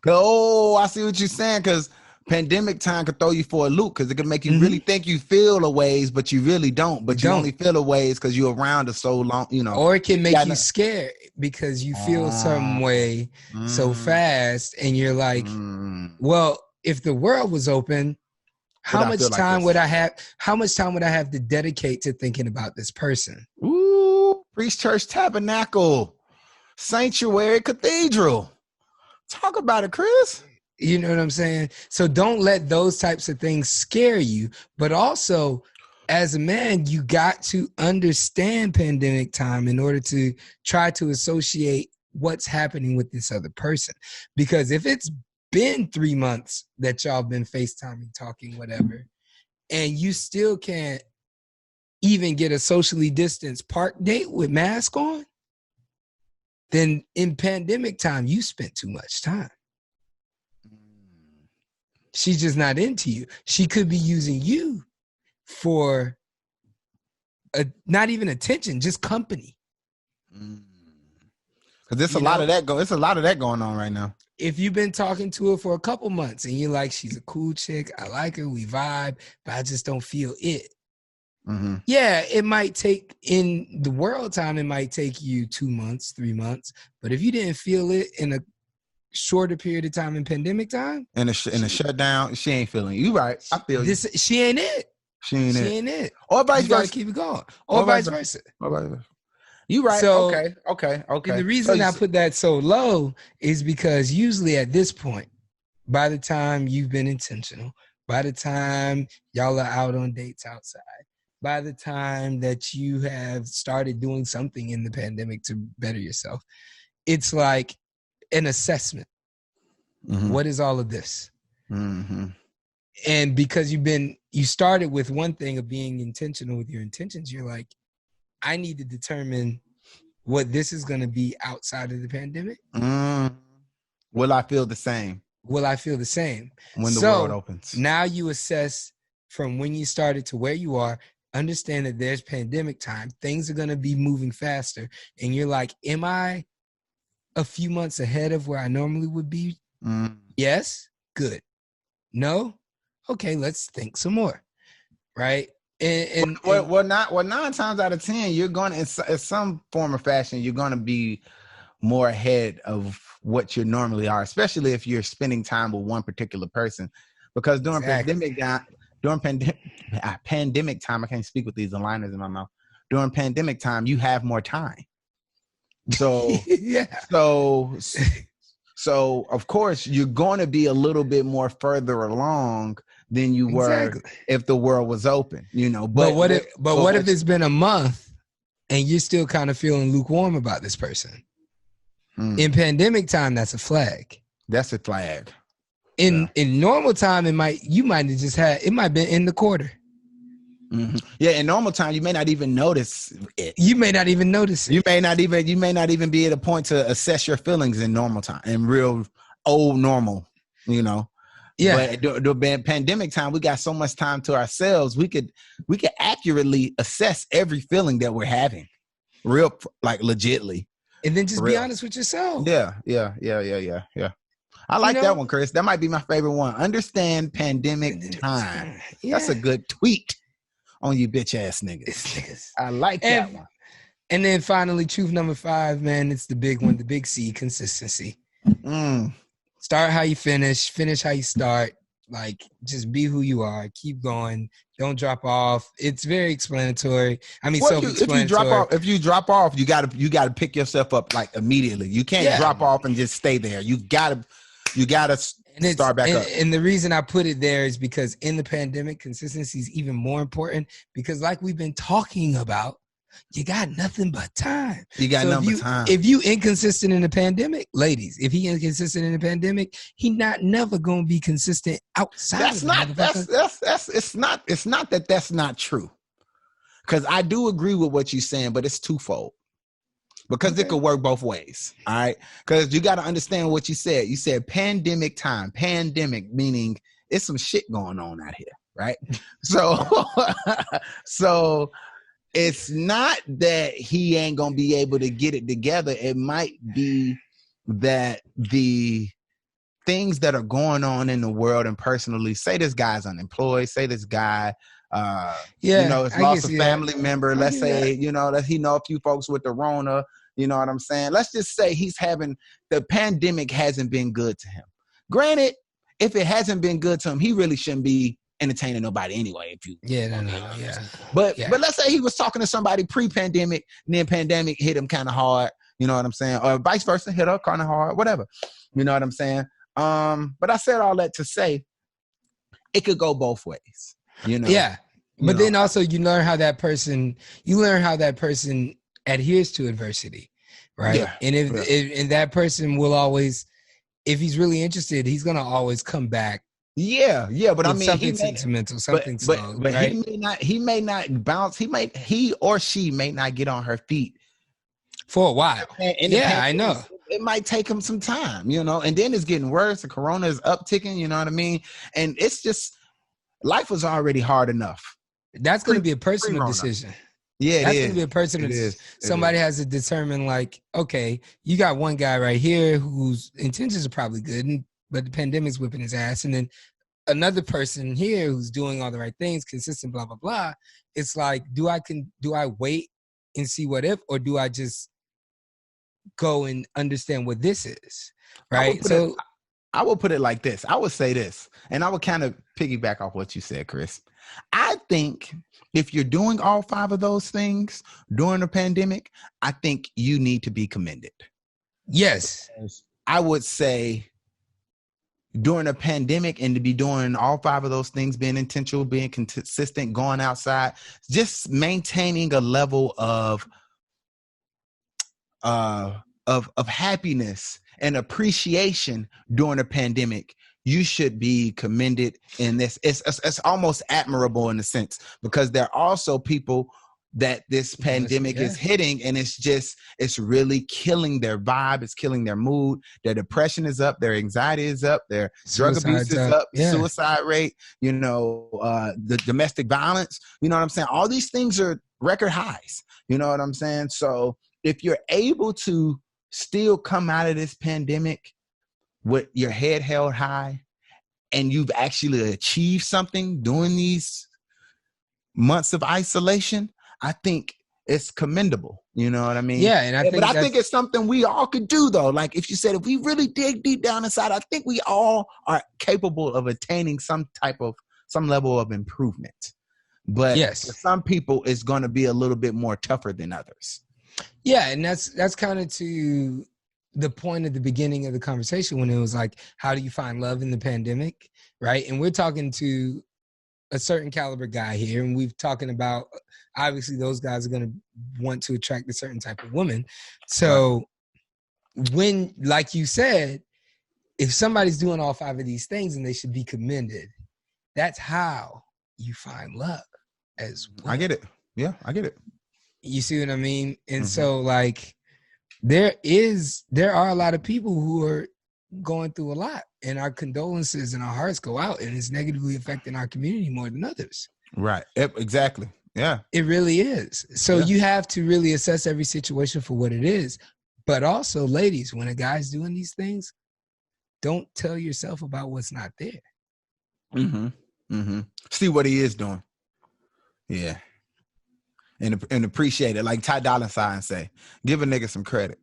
Oh, I see what you're saying, because pandemic time could throw you for a loop, because it could make you really think you feel a ways, but you really don't. But you only feel a ways because you're around it so long, you know. Or it can make you scared because you feel some way so fast, and you're like, well, if the world was open, how much time would I have? How much time would I have to dedicate to thinking about this person? Ooh, Priest Church Tabernacle, Sanctuary Cathedral. Talk about it, Chris. You know what I'm saying? So don't let those types of things scare you. But also, as a man, you got to understand pandemic time in order to try to associate what's happening with this other person. Because if it's been 3 months that y'all been FaceTiming, talking, whatever, and you still can't even get a socially distanced park date with mask on, then in pandemic time, you spent too much time. She's just not into you. She could be using you for not even attention, just company. Because there's a lot of that going on right now. If you've been talking to her for a couple months and you're like, she's a cool chick, I like her, we vibe, but I just don't feel it. Yeah, it might take, in the world time, it might take you 2 months, 3 months. But if you didn't feel it in a shorter period of time in pandemic time, in a shutdown, she ain't feeling you. Right? I feel this. She ain't it. She ain't it. Or vice versa. Keep it going. Or vice versa. You right? So, okay. And the reason I put that so low is because usually at this point, by the time you've been intentional, by the time y'all are out on dates outside, by the time that you have started doing something in the pandemic to better yourself, it's like an assessment. What is all of this? And because you started with one thing of being intentional with your intentions, you're like, I need to determine what this is going to be outside of the pandemic. Will I feel the same? Will I feel the same? When the world opens. Now you assess from when you started to where you are, understand that there's pandemic time. Things are going to be moving faster. And you're like, am I a few months ahead of where I normally would be? Yes. Good. No. Okay. Let's think some more. Right. And 9 times out of 10, you're going to, in some form or fashion, you're going to be more ahead of what you normally are, especially if you're spending time with one particular person. Because during pandemic time, I can't speak with these aligners in my mouth. During pandemic time, you have more time. So, so of course, you're going to be a little bit more further along than you were if the world was open, you know. But what if it's been a month and you're still kind of feeling lukewarm about this person? In pandemic time, that's a flag. That's a flag. In normal time, it might have been in the quarter. Yeah, in normal time, you may not even notice it. You may not even notice it. You may not even be at a point to assess your feelings in normal time, in real old normal, you know. Yeah. But during pandemic time, we got so much time to ourselves. We could accurately assess every feeling that we're having, real, like legitly. And then just be honest with yourself. Yeah. I like that one, Chris. That might be my favorite one. Understand pandemic time. Yeah. That's a good tweet on you bitch ass niggas. I like that one. And then finally, truth number 5, man, it's the big one, the big C, consistency. Start how you finish how you start. Like, just be who you are. Keep going. Don't drop off. It's very explanatory. I mean, self-explanatory. If you drop off, you gotta pick yourself up like immediately. You can't drop off and just stay there. You gotta start back up. And the reason I put it there is because in the pandemic, consistency is even more important because, like we've been talking about, you got nothing but time. You got nothing but time. If you inconsistent in the pandemic, ladies, if he inconsistent in the pandemic, he never gonna be consistent outside. It's not that that's not true. Because I do agree with what you're saying, but it's twofold. Because it could work both ways. All right. Because you got to understand what you said. You said pandemic time. Pandemic meaning it's some shit going on out here, right? So it's not that he ain't gonna be able to get it together. It might be that the things that are going on in the world and personally, say this guy's unemployed, say this guy has lost a family member. Let's say, that he know a few folks with the Rona, you know what I'm saying? Let's just say the pandemic hasn't been good to him. Granted, if it hasn't been good to him, he really shouldn't be entertaining nobody anyway. But let's say he was talking to somebody pre-pandemic, and then pandemic hit him kind of hard, you know what I'm saying? Or vice versa, hit her kind of hard, whatever. You know what I'm saying? But I said all that to say it could go both ways, Yeah. But then also you learn how that person adheres to adversity, right? Yeah, and if that person will always, if he's really interested, he's gonna always come back. Yeah, but I mean something sentimental, something but right? he may not bounce, he or she may not get on her feet for a while. I know. It might take him some time, and then it's getting worse. The corona is upticking, you know what I mean? And it's just, life was already hard enough. That's going to be a personal decision. Yeah, that's going to be a personal decision. Somebody has to determine, like, okay, you got one guy right here whose intentions are probably good, but the pandemic's whipping his ass. And then another person here who's doing all the right things, consistent, blah, blah, blah. It's like, do I wait and see what if, or do I just go and understand what this is, right? I will put it like this. I would say this, and I would kind of piggyback off what you said, Chris. I think if you're doing all 5 of those things during the pandemic, I think you need to be commended. Yes. I would say during a pandemic, and to be doing all 5 of those things, being intentional, being consistent, going outside, just maintaining a level of happiness and appreciation during a pandemic, you should be commended in this. It's almost admirable in a sense, because there are also people that this pandemic is hitting, and it's really killing their vibe. It's killing their mood. Their depression is up. Their anxiety is up. Their drug abuse is up. Suicide rate, the domestic violence, you know what I'm saying? All these things are record highs. You know what I'm saying? So if you're able to still come out of this pandemic with your head held high, and you've actually achieved something during these months of isolation, I think it's commendable. You know what I mean? Yeah, and I think it's something we all could do, though. Like, if you said, if we really dig deep down inside, I think we all are capable of attaining some level of improvement. But for some people, it's going to be a little bit more tougher than others. Yeah, and that's kind of to the point at the beginning of the conversation, when it was like, how do you find love in the pandemic, right? And we're talking to a certain caliber guy here, and we've talking about, obviously those guys are going to want to attract a certain type of woman. So when, like you said, if somebody's doing all 5 of these things, and they should be commended, that's how you find love as well. I get it. Yeah, I get it. You see what I mean? And so, like, there are a lot of people who are going through a lot, and our condolences and our hearts go out, and it's negatively affecting our community more than others. Right. Exactly. Yeah. It really is. So you have to really assess every situation for what it is. But also, ladies, when a guy's doing these things, don't tell yourself about what's not there. See what he is doing. Yeah. And appreciate it. Like Ty Dolla $ign say, give a nigga some credit.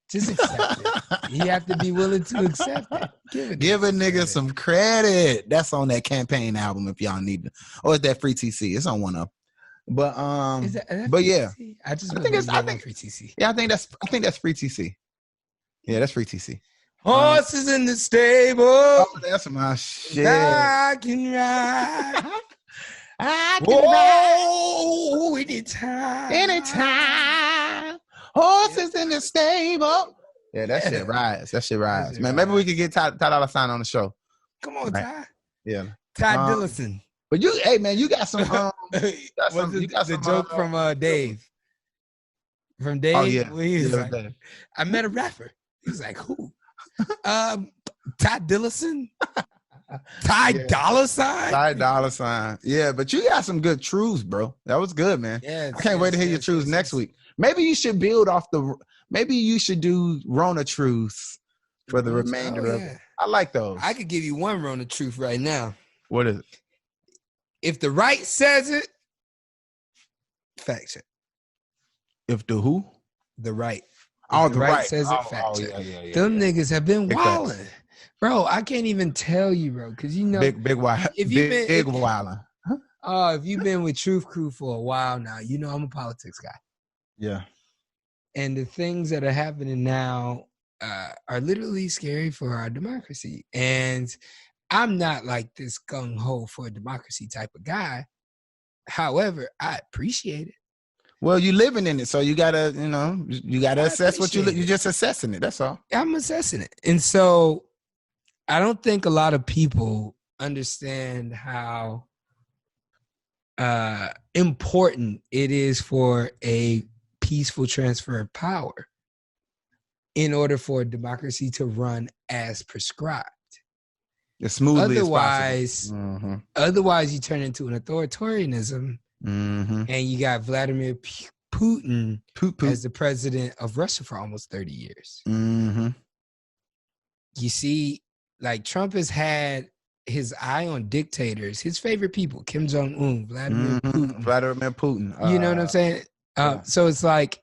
Just accept it. You have to be willing to accept it. Give a nigga some credit. That's on that campaign album if y'all need to. Or is that Free TC? It's on one of them. But but yeah. I think it's Free TC. Yeah, I think that's Free TC. Yeah, that's Free TC. Horses in the stable. Oh, that's my shit. I can ride. Anytime. Horses in the stable. Yeah, that shit rides. Man, maybe we could get Ty Dolla $ign on the show. Come on, Ty. Yeah. Ty Dillison. But you got some the joke from Dave. From Dave? Oh, yeah. He was like, I met a rapper. He was like, who? Ty Dillison? Dollar sign? Ty dollar sign. Yeah, but you got some good truths, bro. That was good, man. Yes, I can't wait to hear your truths next week. Maybe you should build off maybe you should do Rona truths for the remainder of it. I like those. I could give you one Rona truth right now. What is it? If the right says it, fact check. If the who? The right. Oh, If the right says it, fact check. Yeah. Them niggas have been Big wilding. facts. Bro, I can't even tell you, bro, because you know big wild. if you've been big wilding. if you've been with Truth Crew for a while now, you know I'm a politics guy. Yeah. And the things that are happening now are literally scary for our democracy. And I'm not like this gung-ho for a democracy type of guy. However, I appreciate it. Well, you living in it, so you gotta, assess what you're just assessing it. That's all. I'm assessing it. And so I don't think a lot of people understand how important it is for a peaceful transfer of power in order for a democracy to run as prescribed. As smoothly as possible. Otherwise, you turn into an authoritarianism, and you got Vladimir Putin as the president of Russia for almost 30 years. You see, like Trump has had his eye on dictators, his favorite people, Kim Jong-un, Vladimir Putin. You know what I'm saying? So it's like,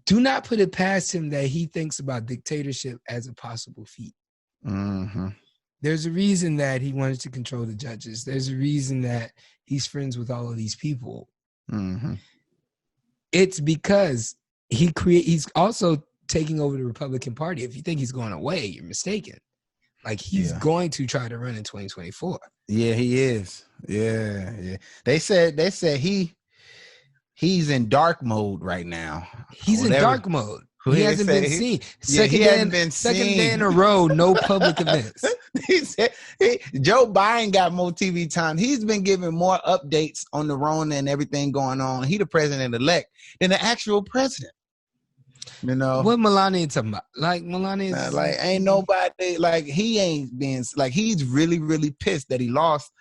do not put it past him that he thinks about dictatorship as a possible feat. There's a reason that he wanted to control the judges. There's a reason that he's friends with all of these people. It's because he's also taking over the Republican Party. If you think he's going away, you're mistaken. Like he's going to try to run in 2024. Yeah, he is. Yeah. They said he's in dark mode right now. He's in dark mode. He hasn't been seen. Second day in a row, no public events. He said Joe Biden got more TV time. He's been giving more updates on the Rona and everything going on. He the president-elect than the actual president. You know what Melania talking about? Like Melania, ain't nobody like he ain't been like he's really really pissed that he lost.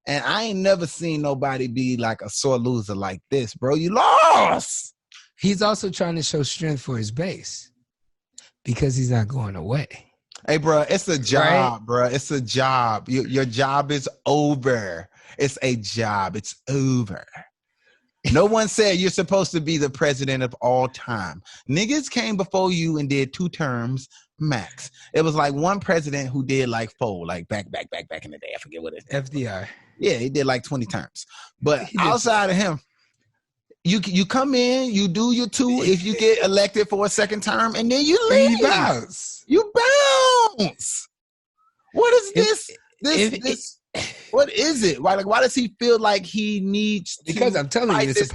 And I ain't never seen nobody be like a sore loser like this, bro. You lost. He's also trying to show strength for his base because he's not going away. Hey, bro, it's a job, bro. It's a job. Your job is over. It's a job. It's over. No one said you're supposed to be the president of all time. Niggas came before you and did 2 terms max. It was like one president who did like 4, like back in the day. I forget what it is. FDR. Yeah, he did like 20 terms. But outside of him, you come in, you do your 2 if you get elected for a second term, and then you leave. You bounce. What is this? What is it? Why does he feel like he needs to? Because I'm telling you, it's a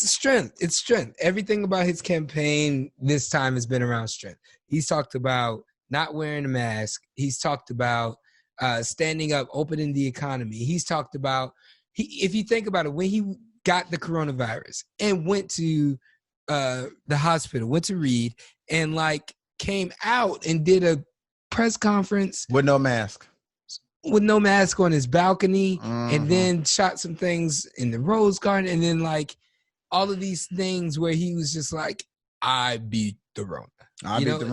strength. It's strength. Everything about his campaign this time has been around strength. He's talked about not wearing a mask. He's talked about standing up, opening the economy. He's talked about, if you think about it, when he got the coronavirus and went to the hospital, went to Reed, and like came out and did a press conference with no mask on his balcony, and then shot some things in the Rose Garden, and then like all of these things where he was just like, I beat the Rona.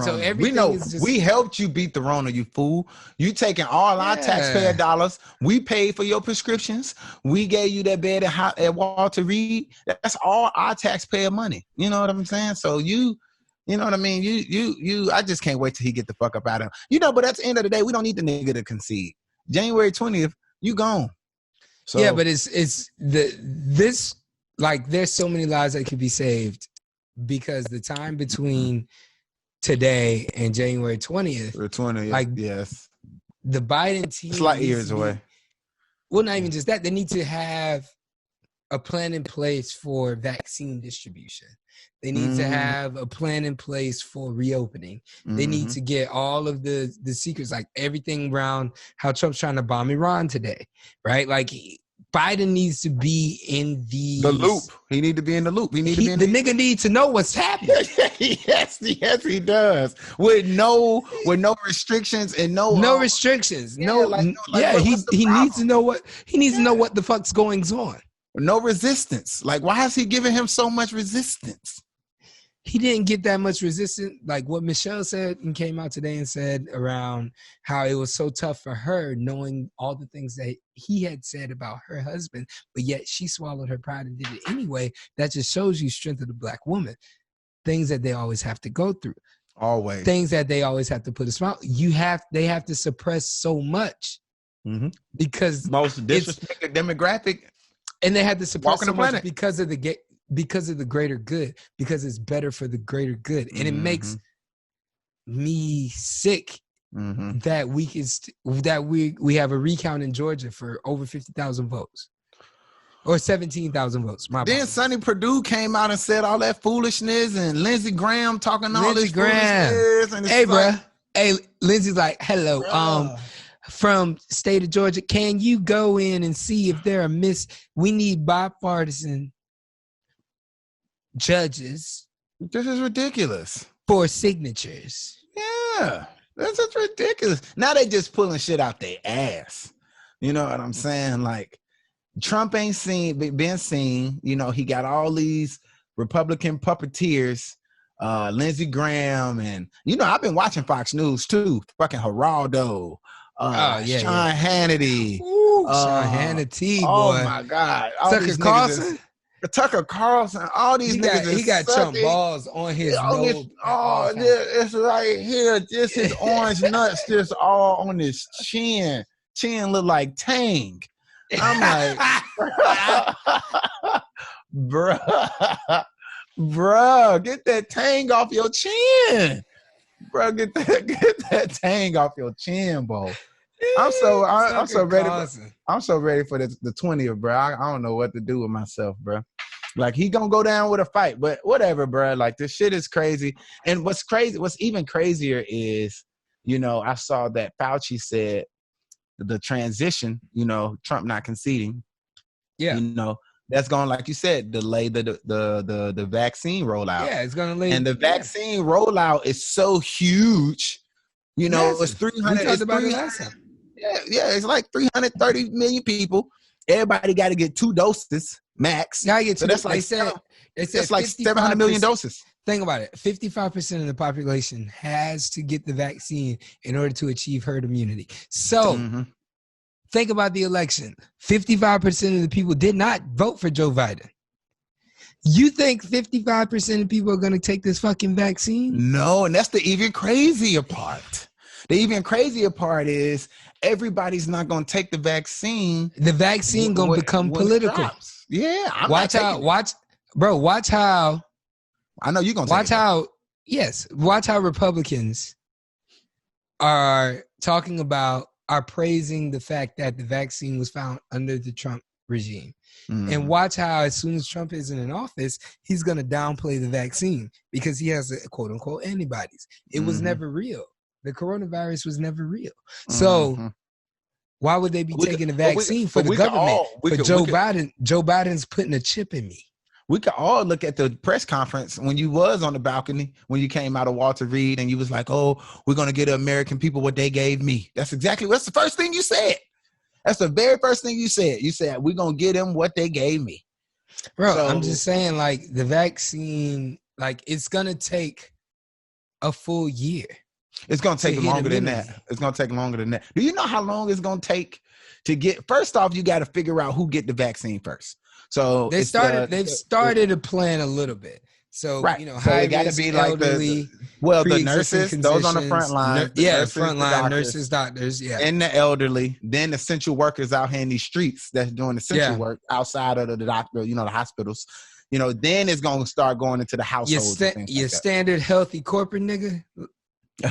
So everything we helped you beat the Rona, you fool. You taking all our taxpayer dollars. We paid for your prescriptions. We gave you that bed at Walter Reed. That's all our taxpayer money. You know what I'm saying? So you know what I mean? You I just can't wait till he get the fuck up out of him. But at the end of the day, we don't need the nigga to concede. January 20th, you gone. So, yeah, but there's so many lives that could be saved because the time between today and January 20th, yes, the Biden team it's like years away. Well, not even just that. They need to have a plan in place for vaccine distribution. They need to have a plan in place for reopening. They need to get all of the secrets, like everything around how Trump's trying to bomb Iran today, right? Like Biden needs to be in The loop. He need to be in the loop. He need to be in the nigga need to know what's happening. yes, he does. With no restrictions and no restrictions. He He needs to know what the fuck's going on. No resistance. Like, why is he giving him so much resistance? He didn't get that much resistance. Like what Michelle said and came out today and said around how it was so tough for her knowing all the things that he had said about her husband, but yet she swallowed her pride and did it anyway. That just shows you strength of the black woman. Things that they always have to go through. Always. Things that they always have to put a smile. They have to suppress so much because most disrespected demographic. And they had to suppress so much planet. because of the greater good, because it's better for the greater good. And it makes me sick that we have a recount in Georgia for over 50,000 votes or 17,000 votes. Then Sonny Perdue came out and said all that foolishness, and Lindsey Graham talking all this foolishness. And hey, bro. Hey, Lindsey's like, hello. From state of Georgia, can you go in and see if there are we need bipartisan judges. This is ridiculous. For signatures. Yeah, this is ridiculous. Now they just pulling shit out their ass. You know what I'm saying? Like, Trump ain't been seen. You know, he got all these Republican puppeteers, Lindsey Graham, and, you know, I've been watching Fox News too. Fucking Geraldo, Sean Hannity. Ooh, Sean Hannity, boy. Oh, my God. Tucker Carlson. Tucker Carlson, all these niggas. He got Trump balls on his nose. It's right here. Just his orange nuts, just all on his chin. Chin look like Tang. I'm like, bruh, get that Tang off your chin. Bruh, get that Tang off your chin, bro. I'm so ready. I'm so ready for the 20th, bro. I don't know what to do with myself, bro. Like, he gonna go down with a fight, but whatever, bro. Like, this shit is crazy. And what's even crazier is, you know, I saw that Fauci said the transition, you know, Trump not conceding. Yeah. You know, that's going, like you said, delay the vaccine rollout. Yeah, it's gonna delay. And the vaccine rollout is so huge. You know, it's 300. We talked about it last time. Yeah, it's like 330 million people. Everybody got to get 2 doses max. Gotta get 2. So that's like it's like 700 million doses. Think about it. 55% of the population has to get the vaccine in order to achieve herd immunity. So think about the election. 55% of the people did not vote for Joe Biden. You think 55% of people are going to take this fucking vaccine? No, and that's the even crazier part. The even crazier part is everybody's not going to take the vaccine. The vaccine going to become political. Yeah. Watch how. I know you're going to watch how Republicans are praising the fact that the vaccine was found under the Trump regime. And watch how as soon as Trump isn't in office, he's going to downplay the vaccine because he has quote unquote antibodies. It was never real. The coronavirus was never real. So why would they be taking the vaccine for the government? Joe Biden's putting a chip in me. We could all look at the press conference when you was on the balcony, when you came out of Walter Reed and you was like, oh, we're going to get the American people what they gave me. That's the first thing you said. That's the very first thing you said. You said, we're going to get them what they gave me. Bro, so, I'm just saying, like, the vaccine, like, it's going to take a full year. It's going to take longer than that. It's going to take longer than that. Do you know how long it's going to take to get? First off, you got to figure out who get the vaccine first. So they've started a plan a little bit. So, you know, so it got to be like the nurses, those on the front line. Nurses, doctors, and the elderly. Then the essential workers out here in these streets that's doing essential work outside of the doctor, you know, the hospitals. You know, then it's going to start going into the households. Your standard healthy corporate nigga.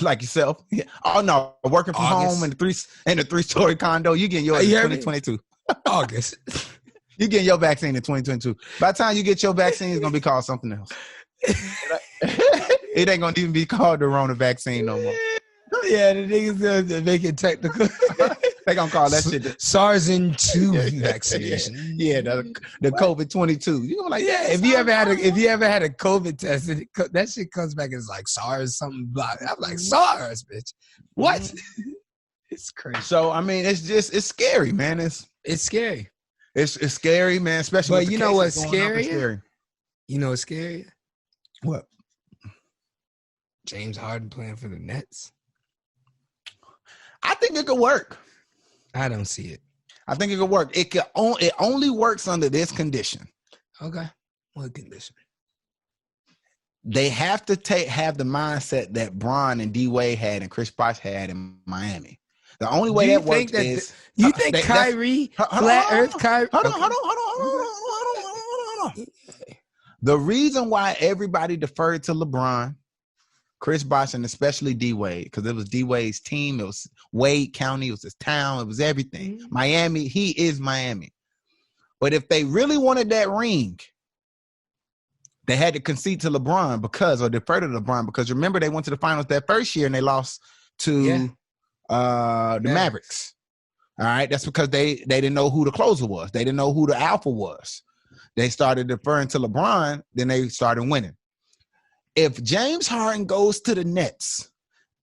Like yourself. Yeah. Oh no, working from home in the 3-story condo, you getting yours in 2022. August. You getting your vaccine in 2022. By the time you get your vaccine, it's gonna be called something else. It ain't gonna even be called the Rona vaccine no more. Yeah, the niggas make it technical. They gonna call that shit the SARS-2 vaccination. Yeah, the COVID-22. You know, like Yeah, if you ever had a COVID test, that shit comes back as like SARS something. Blah. I'm like SARS, bitch. What? It's crazy. So I mean, it's scary, man. It's scary. It's scary, man. Especially. But with the you know what's cases going up, it's scary? You know what's scary? What? James Harden playing for the Nets. I think it could work. I don't see it. I think it could work. It only works under this condition. Okay. What condition? They have to have the mindset that Bron and D Wade had and Chris Bosh had in Miami. The only way that works is you think Kyrie, flat Earth Kyrie. Hold on. The reason why everybody deferred to LeBron, Chris Bosh, and especially D Wade, because it was D Wade's team, it was Wade County, it was his town, it was everything. Mm-hmm. Miami, he is Miami. But if they really wanted that ring, they had to concede to LeBron or defer to LeBron, because remember they went to the finals that first year and they lost to the Mavericks. All right, that's because they didn't know who the closer was. They didn't know who the alpha was. They started deferring to LeBron, then they started winning. If James Harden goes to the Nets,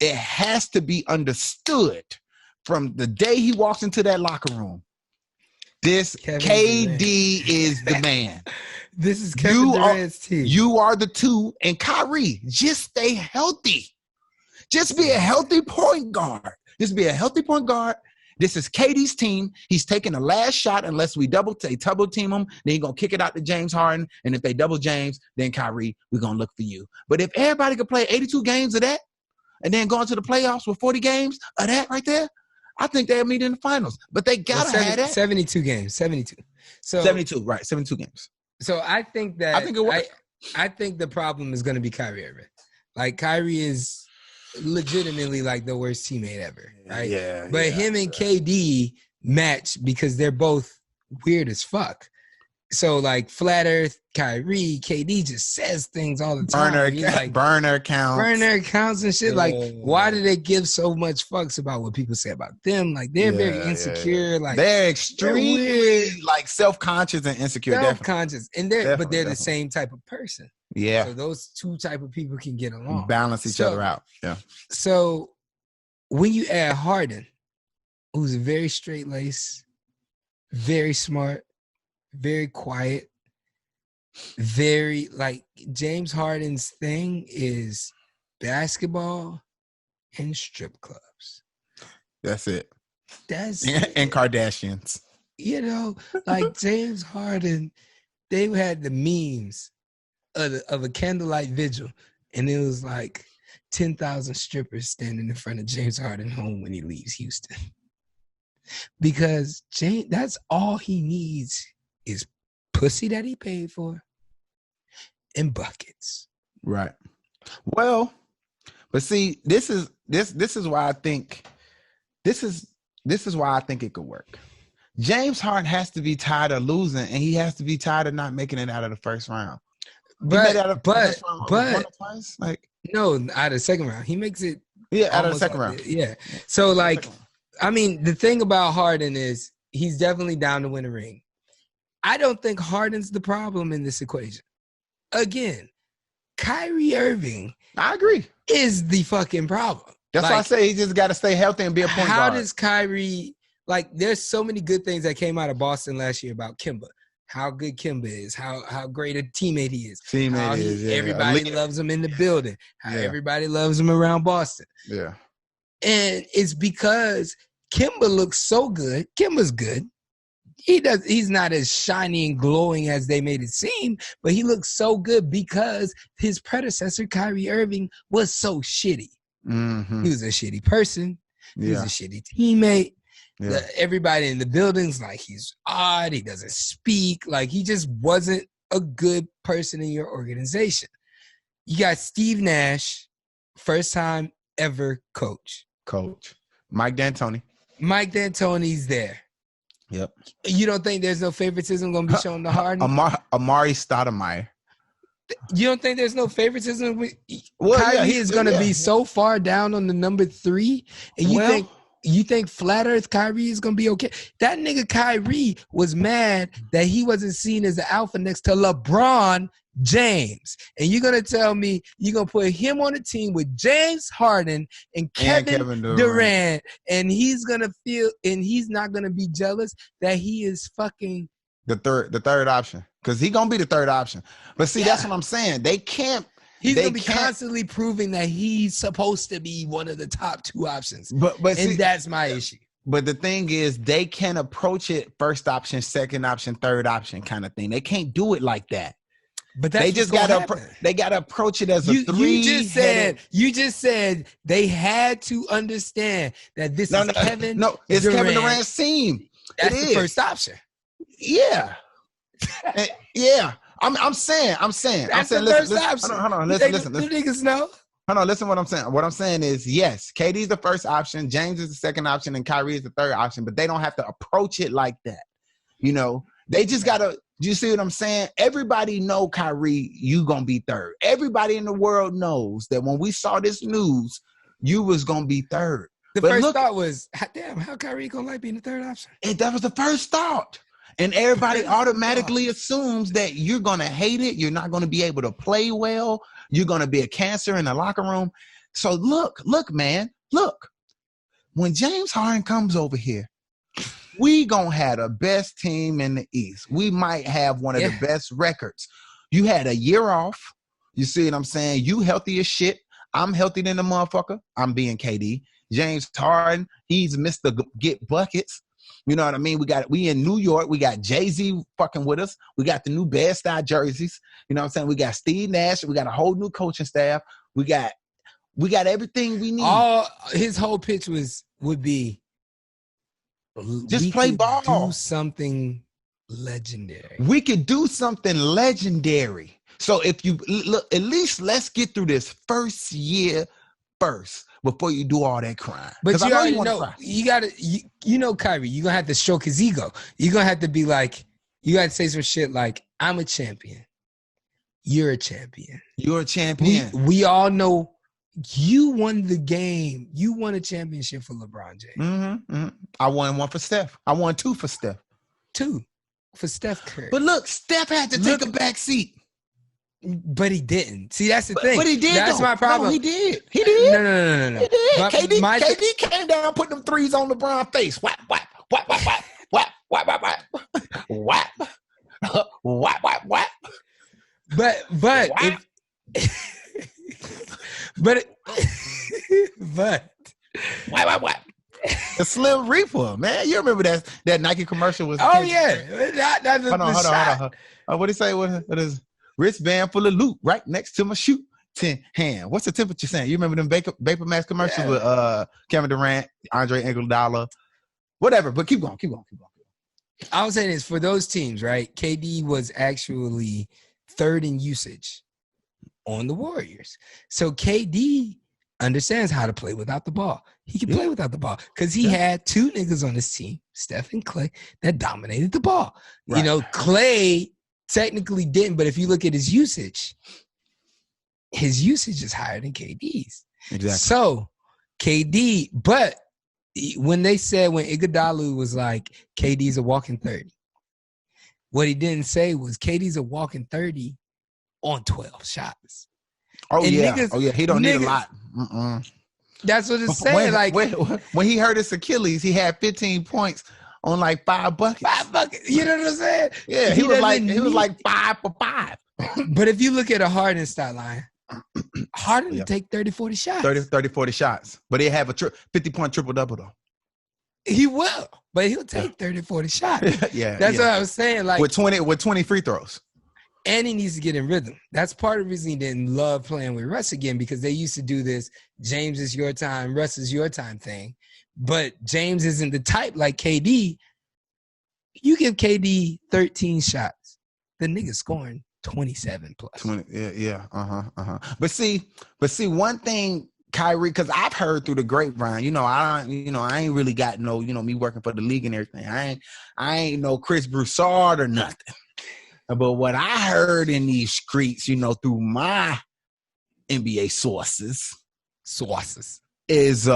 it has to be understood from the day he walks into that locker room, this KD is the man. This is Kevin Durant's team. You are the two, and Kyrie, just stay healthy. Just be a healthy point guard. Just be a healthy point guard. This is KD's team. He's taking the last shot unless we double team him. Then he's going to kick it out to James Harden. And if they double James, then Kyrie, we're going to look for you. But if everybody could play 82 games of that and then go into the playoffs with 40 games of that right there, I think they'll meet in the finals. But they got to have that. 72 games. 72. So 72, right. 72 games. So I think that I think the problem is going to be Kyrie Irving. Like, Kyrie is legitimately like the worst teammate ever, right? Yeah. But him and KD match because they're both weird as fuck. So like flat Earth, Kyrie, KD just says things all the time. Burner accounts and shit. Like, why do they give so much fucks about what people say about them? Like, they're very insecure. Yeah. Like, they're extremely like self-conscious and insecure. Self-conscious, and they're the same type of person. Yeah. So those two type of people can get along, balance each other out. Yeah. So when you add Harden, who's very straight-laced, very smart, very quiet, very like James Harden's thing is basketball and strip clubs. That's it. And Kardashians. You know, like James Harden, they had the memes of a candlelight vigil, and it was like 10,000 strippers standing in front of James Harden's home when he leaves Houston. Because that's all he needs is pussy that he paid for and buckets. Right. Well, but see, this is why I think it could work. James Harden has to be tired of losing, and he has to be tired of not making it out of the first round. But out of the second round. He makes it out of the second round. Yeah. So like, I mean, the thing about Harden is he's definitely down to win a ring. I don't think Harden's the problem in this equation. Again, Kyrie Irving, I agree, is the fucking problem. That's why I say he just got to stay healthy and be a point guard. How does Kyrie, like, there's so many good things that came out of Boston last year about Kemba. How good Kemba is, how great a teammate he is. Everybody loves him in the building. Everybody loves him around Boston. Yeah. And it's because Kemba looks so good. Kemba's good. He's not as shiny and glowing as they made it seem, but he looks so good because his predecessor, Kyrie Irving, was so shitty. Mm-hmm. He was a shitty person. He was a shitty teammate. Yeah. Everybody in the building's like, he's odd. He doesn't speak. Like, he just wasn't a good person in your organization. You got Steve Nash, first time ever coach. Mike D'Antoni. Mike D'Antoni's there. Yep. You don't think there's no favoritism going to be shown to Harden? Amari Stoudemire. You don't think there's no favoritism? Kyrie is going to be so far down on the number 3, and you think You think Flat Earth Kyrie is gonna be okay? That nigga Kyrie was mad that he wasn't seen as the alpha next to LeBron James, and you're gonna tell me you're gonna put him on a team with James Harden and Kevin Durant, and he's gonna feel, and he's not gonna be jealous that he is fucking the third option, because he gonna be the third option. But see, that's what I'm saying. They can't. He's gonna be constantly proving that he's supposed to be one of the top two options. But and see, that's my issue. But the thing is, they can approach it first option, second option, third option kind of thing. They can't do it like that. But that's they just gotta approach it as a three. You just said they had to understand that this is Kevin. No, it's Durant. Kevin Durant's team. That's the first option. Yeah, yeah. I'm saying. Listen. Hold on. Listen. You niggas know. Hold on. Listen. What I'm saying. What I'm saying is, yes, KD's the first option, James is the second option, and Kyrie is the third option. But they don't have to approach it like that. You know, they just gotta. Do you see what I'm saying? Everybody know, Kyrie, you gonna be third. Everybody in the world knows that when we saw this news, you was gonna be third. The first thought was, damn, how Kyrie gonna like being the third option? That was the first thought. And everybody automatically assumes that you're gonna hate it. You're not gonna be able to play well. You're gonna be a cancer in the locker room. So look, man, look. When James Harden comes over here, we gonna have the best team in the East. We might have one of the best records. You had a year off. You see what I'm saying? You healthy as shit. I'm healthy than the motherfucker. I'm being KD. James Harden, he's Mr. Get Buckets. You know what I mean? We in New York. We got Jay-Z fucking with us. We got the new Bed-Stuy jerseys. You know what I'm saying? We got Steve Nash. We got a whole new coaching staff. We got everything we need. His whole pitch would be just play ball. Do something legendary. We could do something legendary. So if you look, at least let's get through this first year first before you do all that crying. But you already know, you know, Kyrie, you're gonna have to stroke his ego. You're gonna have to be like, you gotta say some shit like, I'm a champion. You're a champion. You're a champion. We all know you won the game. You won a championship for LeBron James. Mm-hmm. I won one for Steph. I won two for Steph. Two for Steph Curry. But look, Steph had to take a back seat. But he didn't. See, that's the thing. But he did. That's my problem. No, he did. He did. No. He did. KD came down, put them threes on LeBron's face. Whap. What? The Slim Reaper, man. You remember that Nike commercial was? Oh yeah. Hold on. What did he say? What is wristband full of loot right next to my shoe? 10 hand. What's the temperature saying? You remember them Vapor Max commercials with Kevin Durant, Andre Iguodala, whatever. But keep going. I was saying is for those teams, right? KD was actually third in usage on the Warriors. So KD understands how to play without the ball. He can play without the ball because he had two niggas on his team, Steph and Clay, that dominated the ball. Right. You know, Clay technically didn't, but if you look at his usage is higher than KD's. Exactly. So KD, but when Iguodala was like, KD's a walking 30, what he didn't say was KD's a walking 30 on 12 shots. Oh, and yeah. He don't need a lot. That's what it's saying. When he hurt his Achilles, he had 15 points on like 5 buckets. 5 buckets. You know what I'm saying? Yeah, he was like 5 for 5. But if you look at a Harden stat line, Harden would take 30, 40 shots. 30, 40 shots. But he have a 50-point triple-double though. He will, but he'll take 30, 40 shots. That's what I was saying. Like with 20 free throws. And he needs to get in rhythm. That's part of the reason he didn't love playing with Russ again, because they used to do this James is your time, Russ is your time thing. But James isn't the type like KD. You give KD 13 shots, the nigga's scoring 27 plus. 20, But see, one thing, Kyrie, because I've heard through the grapevine, I ain't really got no, me working for the league and everything. I ain't no Chris Broussard or nothing. But what I heard in these streets, through my NBA sources is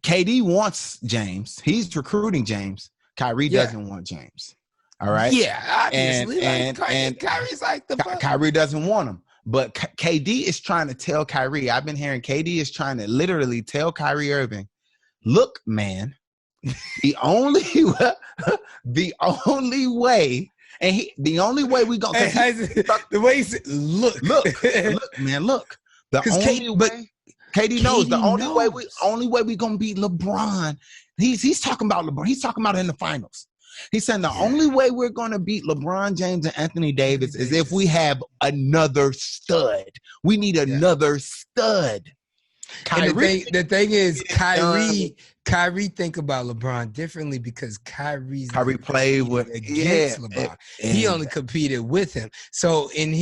KD wants James. He's recruiting James. Kyrie doesn't want James. All right. Yeah, obviously. And Kyrie's like the fuck. Kyrie doesn't want him. But KD is trying to tell Kyrie. I've been hearing KD is trying to literally tell Kyrie Irving, look, man, the only way, and the only way we gonna the way he said, look, man, look. The only way KD knows the only way we gonna beat LeBron. He's talking about LeBron. He's talking about it in the finals. He's saying the only way we're going to beat LeBron James and Anthony Davis is if we have another stud. We need another stud. Kyrie, the thing is, Kyrie think about LeBron differently because Kyrie played with against LeBron. He only competed with him. So in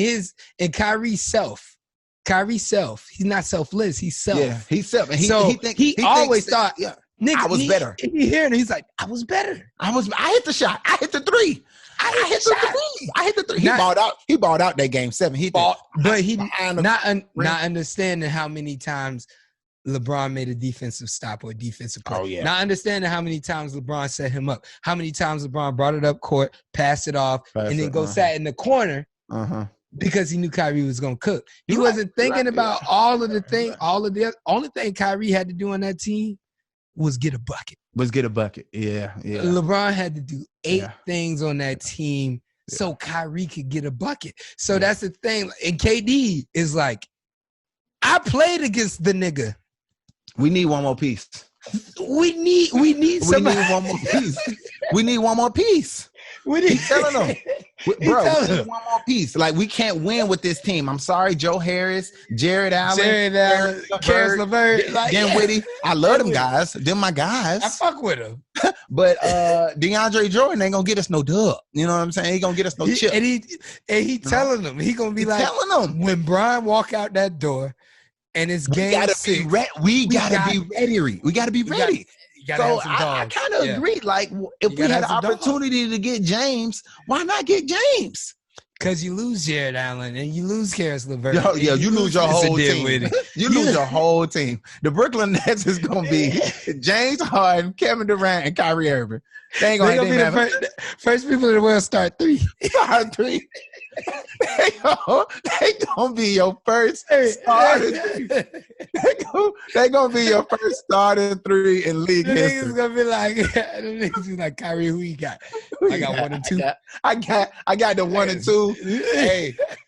Kyrie's self, he's not selfless. He's self. Yeah, he's self. And he always thought. Yeah. Nigga, I was better. He heard it. He's like, I was better. I hit the shot. I hit the three. I hit the three. He balled out that game 7. But he not understanding how many times LeBron made a defensive stop or a defensive play. Oh, yeah. Not understanding how many times LeBron set him up. How many times LeBron brought it up court, passed it off, and then sat in the corner. Because he knew Kyrie was gonna cook. He wasn't thinking about all of the thing. Only thing Kyrie had to do on that team was get a bucket. Yeah. LeBron had to do 8 things on that team so Kyrie could get a bucket. So that's the thing. And KD is like, I played against the nigga. We need one more piece. We need somebody. We need one more piece. We need one more piece. He's telling them, bro, we need one more piece. Like, we can't win with this team. I'm sorry, Joe Harris, Jared Allen, Karis LeVert, Dinwiddie. I love them guys. Them my guys. I fuck with them. But DeAndre Jordan ain't gonna get us no dub. You know what I'm saying? He gonna get us no chip. And he telling them. He gonna be like, telling them when Brian walk out that door and it's game 6. We gotta be ready. We gotta be ready. So I kind of agree. Like, if we had an opportunity to get James, why not get James? Because you lose Jared Allen and you lose Karis LeVert. You lose your whole team. You lose your whole team. The Brooklyn Nets is going to be James Harden, Kevin Durant, and Kyrie Irving. They ain't going to be the first people in the world start 3. Start 3. They gonna be your first starter. They gonna be your first starter 3 in league history. Niggas gonna be like, the niggas be like, Kyrie, who you got? I got 1 and 2. I got the 1 and 2.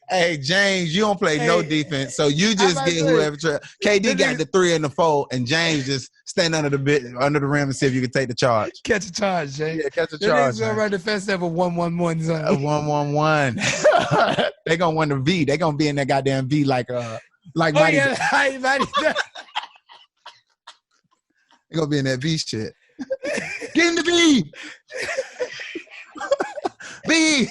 Hey, James, you don't play no defense, so you just get whoever. KD got the 3 and the 4, and James just stand under the rim and see if you can take the charge. Catch a charge, James. Yeah, catch a charge. They're gonna run the fence have a 1-1-1 zone. 1-1-1. They gonna win the V. They gonna be in that goddamn V like Mighty. Mighty. They gonna be in that V shit. Get in the V. V.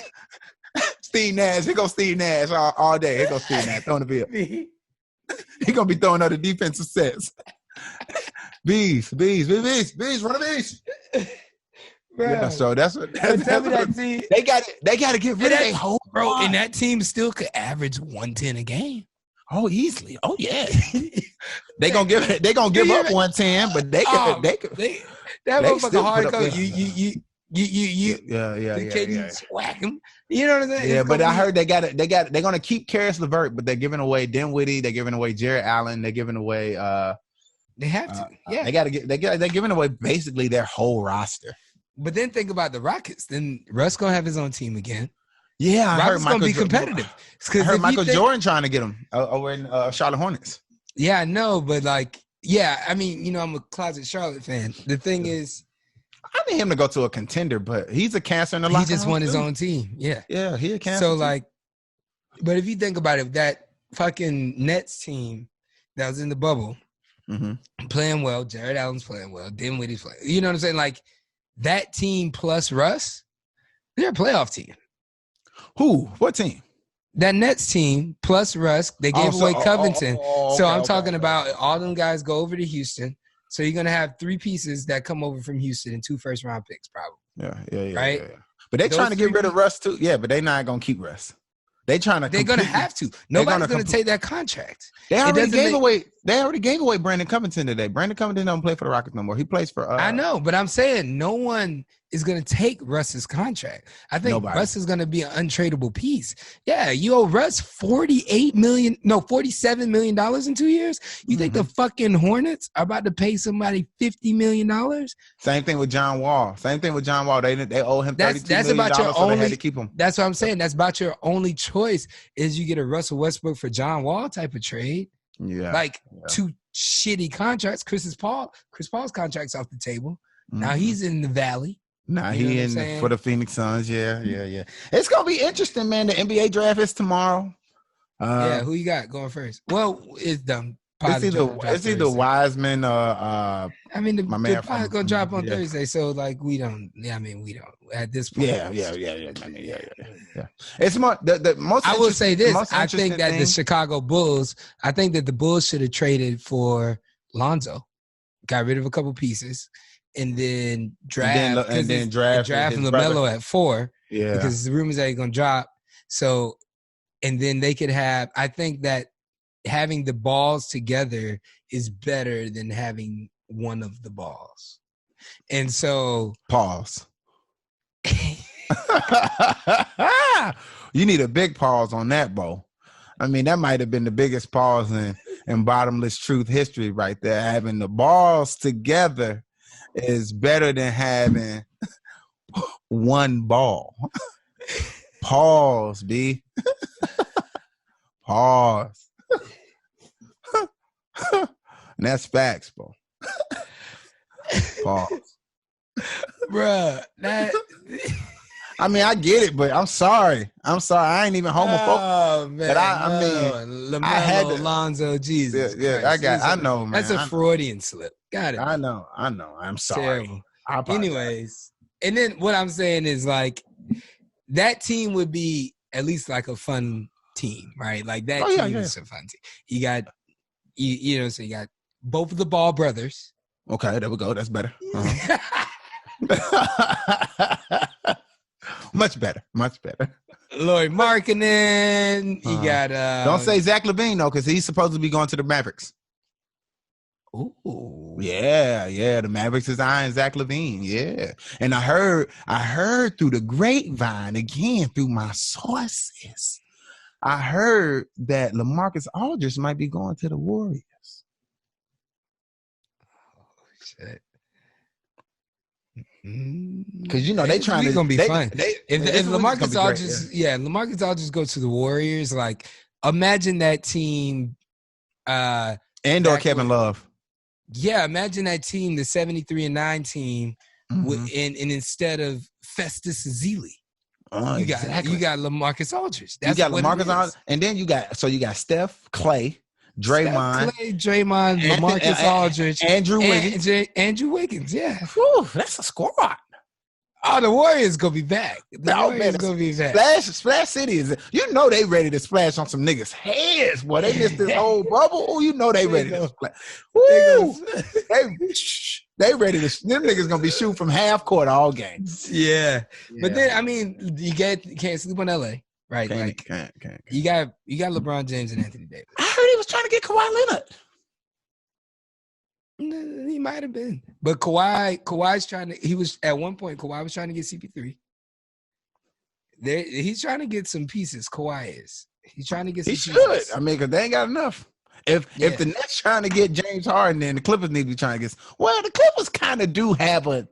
Steve Nash. Here goes Steve Nash all day. Here goes Steve Nash throwing the field. He gonna be throwing other defensive sets. Bees, run the bees. Yeah, so that's what. Tell me that team. They got to get rid of their whole bro. And that team still could average 110 a game. Oh, easily. Oh yeah. They gonna give up 110, but they could. That motherfucker hardcore. Yeah. Whack him. You know what I'm saying? Yeah, but I heard they're gonna keep Karis LeVert, but they're giving away Dinwiddie, they're giving away Jared Allen, they're giving away they have to. They're giving away basically their whole roster. But then think about the Rockets. Then Russ gonna have his own team again. Yeah, I Rockets heard gonna be competitive. I heard Michael Jordan trying to get him over in Charlotte Hornets. Yeah, I know, but I mean, I'm a closet Charlotte fan. The thing is, I need him to go to a contender, but he's a cancer in the locker room. He just won his own team. Yeah. Yeah, he a cancer. So but if you think about it, that fucking Nets team that was in the bubble, playing well, Jared Allen's playing well, Dinwiddie's playing. You know what I'm saying? Like that team plus Russ, they're a playoff team. Who? What team? That Nets team plus Russ. They gave away Covington. I'm talking about all them guys go over to Houston. So you're gonna have 3 pieces that come over from Houston and 2 first-round picks, probably. Yeah. Right? Yeah. But they're trying to get rid of Russ too. Yeah, but they're not gonna keep Russ. They're going to have to. Nobody's going to take that contract. They already gave away Brandon Covington today. Brandon Covington don't play for the Rockets no more. He plays for I know, but I'm saying no one is going to take Russ's contract. I think Russ is going to be an untradeable piece. Yeah, you owe Russ $47 million in 2 years. You think the fucking Hornets are about to pay somebody $50 million? Same thing with John Wall. They owe him $32 million, about your so they had to keep him. That's what I'm saying. That's about your only choice is you get a Russell Westbrook for John Wall type of trade. Yeah. Two shitty contracts. Chris Paul's contract's off the table. Now he's in the valley. Nah, he in for the Phoenix Suns. Yeah. It's gonna be interesting, man. The NBA draft is tomorrow. Who you got going first? Well, it's done. It's either Wiseman or the man pod's gonna drop on Thursday, so we don't at this point. Yeah. It's more the most. I will say this: I think that the Chicago Bulls. I think that the Bulls should have traded for Lonzo, got rid of a couple pieces, and then draft LaMelo at 4. Yeah, because the rumors that he's gonna drop. So, and then they could have. I think that having the balls together is better than having one of the balls. And so pause. You need a big pause on that, Bo. I mean, that might have been the biggest pause in Bottomless Truth history right there. Having the balls together is better than having one ball. Pause, B. Pause. And that's facts, bro. Pause. Bruh, I mean, I get it, but I'm sorry. I ain't even homophobic. Oh, man. But I mean, LaMelo, I had to, Alonzo, Jesus. Yeah, I know, man. That's a Freudian slip. Got it. I know. I'm sorry. Anyways, and then what I'm saying is that team would be at least like a fun team, right? Like that team is a fun team. You got, so you got both of the Ball brothers. Okay, there we go. That's better. Much better. Lauri Markkanen. You got don't say Zach LaVine though, because he's supposed to be going to the Mavericks. Ooh. Yeah. The Mavericks is eyeing Zach LaVine. Yeah. And I heard through the grapevine, again, through my sources, I heard that LaMarcus Aldridge might be going to the Warriors. Oh, shit. Because they trying to. It's gonna be fun. If LaMarcus Aldridge goes to the Warriors, imagine that team. Or Kevin Love. Yeah, imagine that team, the 73-9 team, and instead of Festus Ezeli, you got LaMarcus Aldridge. That's you got LaMarcus Aldridge, and then you got Steph, Clay, Draymond, LaMarcus Aldridge, Andrew Wiggins. Yeah, whew, that's a squad. Oh, the Warriors gonna be back. Warriors gonna be back. Splash City is. They ready to splash on some niggas' heads. Boy, they missed this whole bubble. Oh, they ready to splash. Woo! They ready to. Them niggas gonna be shooting from half court all game. Yeah. But then you can't sleep on LA, right? Can't. You got LeBron James and Anthony Davis. I heard he was trying to get Kawhi Leonard. He might have been, but Kawhi's trying to. He was at one point. Kawhi was trying to get CP3. He's trying to get some pieces. Kawhi is. He's trying to get. Some pieces. Should. I mean, because they ain't got enough. If the Nets trying to get James Harden, then the Clippers need to be trying to get. Well, the Clippers kind of do have a.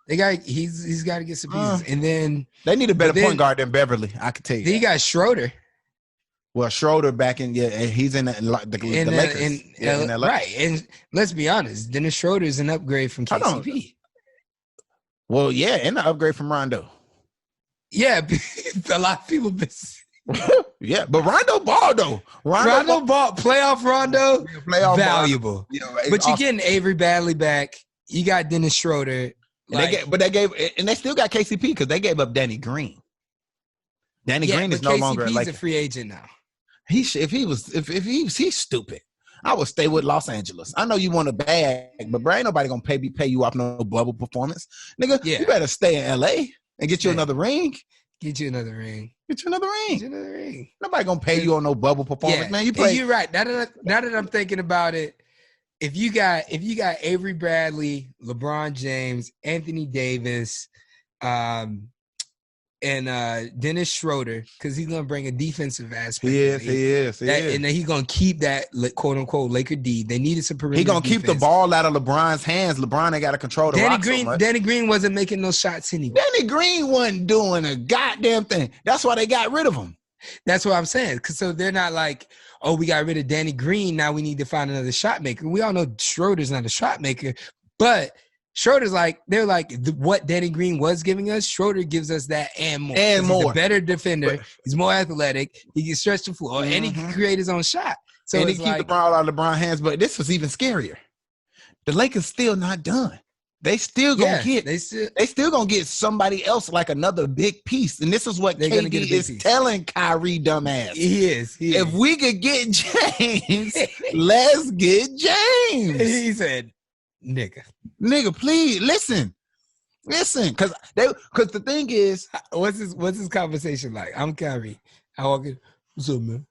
They got. He's got to get some pieces, and then they need a better point guard than Beverly. I could tell you. Then you got Schroeder. Well, Schroeder back in, he's in the Lakers. In LA. Right. And let's be honest, Dennis Schroeder is an upgrade from KCP. Well, yeah, and an upgrade from Rondo. Yeah, a lot of people miss. Yeah, but Rondo ball, though. Rondo ball, playoff Rondo, valuable. But you're getting Avery Bradley back. You got Dennis Schroeder. And they still got KCP because they gave up Danny Green. Danny Green is no longer he's a free agent now. He's stupid. I would stay with Los Angeles. I know you want a bag, but bro, ain't nobody gonna pay you off no bubble performance, nigga. You better stay in LA and get you another ring. Get you another ring. Get you another ring. Get you another ring. Nobody gonna pay you on no bubble performance, man. You play. You're right. Now that I'm thinking about it, if you got Avery Bradley, LeBron James, Anthony Davis, and Dennis Schroeder, because he's gonna bring a defensive aspect. He is. And then he's gonna keep that quote unquote Laker D. They needed some perimeter. He gonna defense. keep the ball out of LeBron's hands. LeBron ain't got to control the rock so much. Danny Green wasn't making no shots anyway. Danny Green wasn't doing a goddamn thing. That's why they got rid of him. That's what I'm saying. So they're not like, oh, we got rid of Danny Green. Now we need to find another shot maker. We all know Schroeder's not a shot maker, but Schroeder's they're like what Danny Green was giving us. Schroeder gives us that and more. And more. He's a better defender. He's more athletic. He can stretch the floor, and he can create his own shot. So and he keep the ball out of LeBron's hands. But this was even scarier. The Lakers still not done. They still gonna they still gonna get somebody else like another big piece. And this is what KD is telling Kyrie dumbass. He is. If we could get James, let's get James. He said, nigga, please listen, because the thing is, what's this conversation like? I'm Kyrie. I walk in. What's up, man?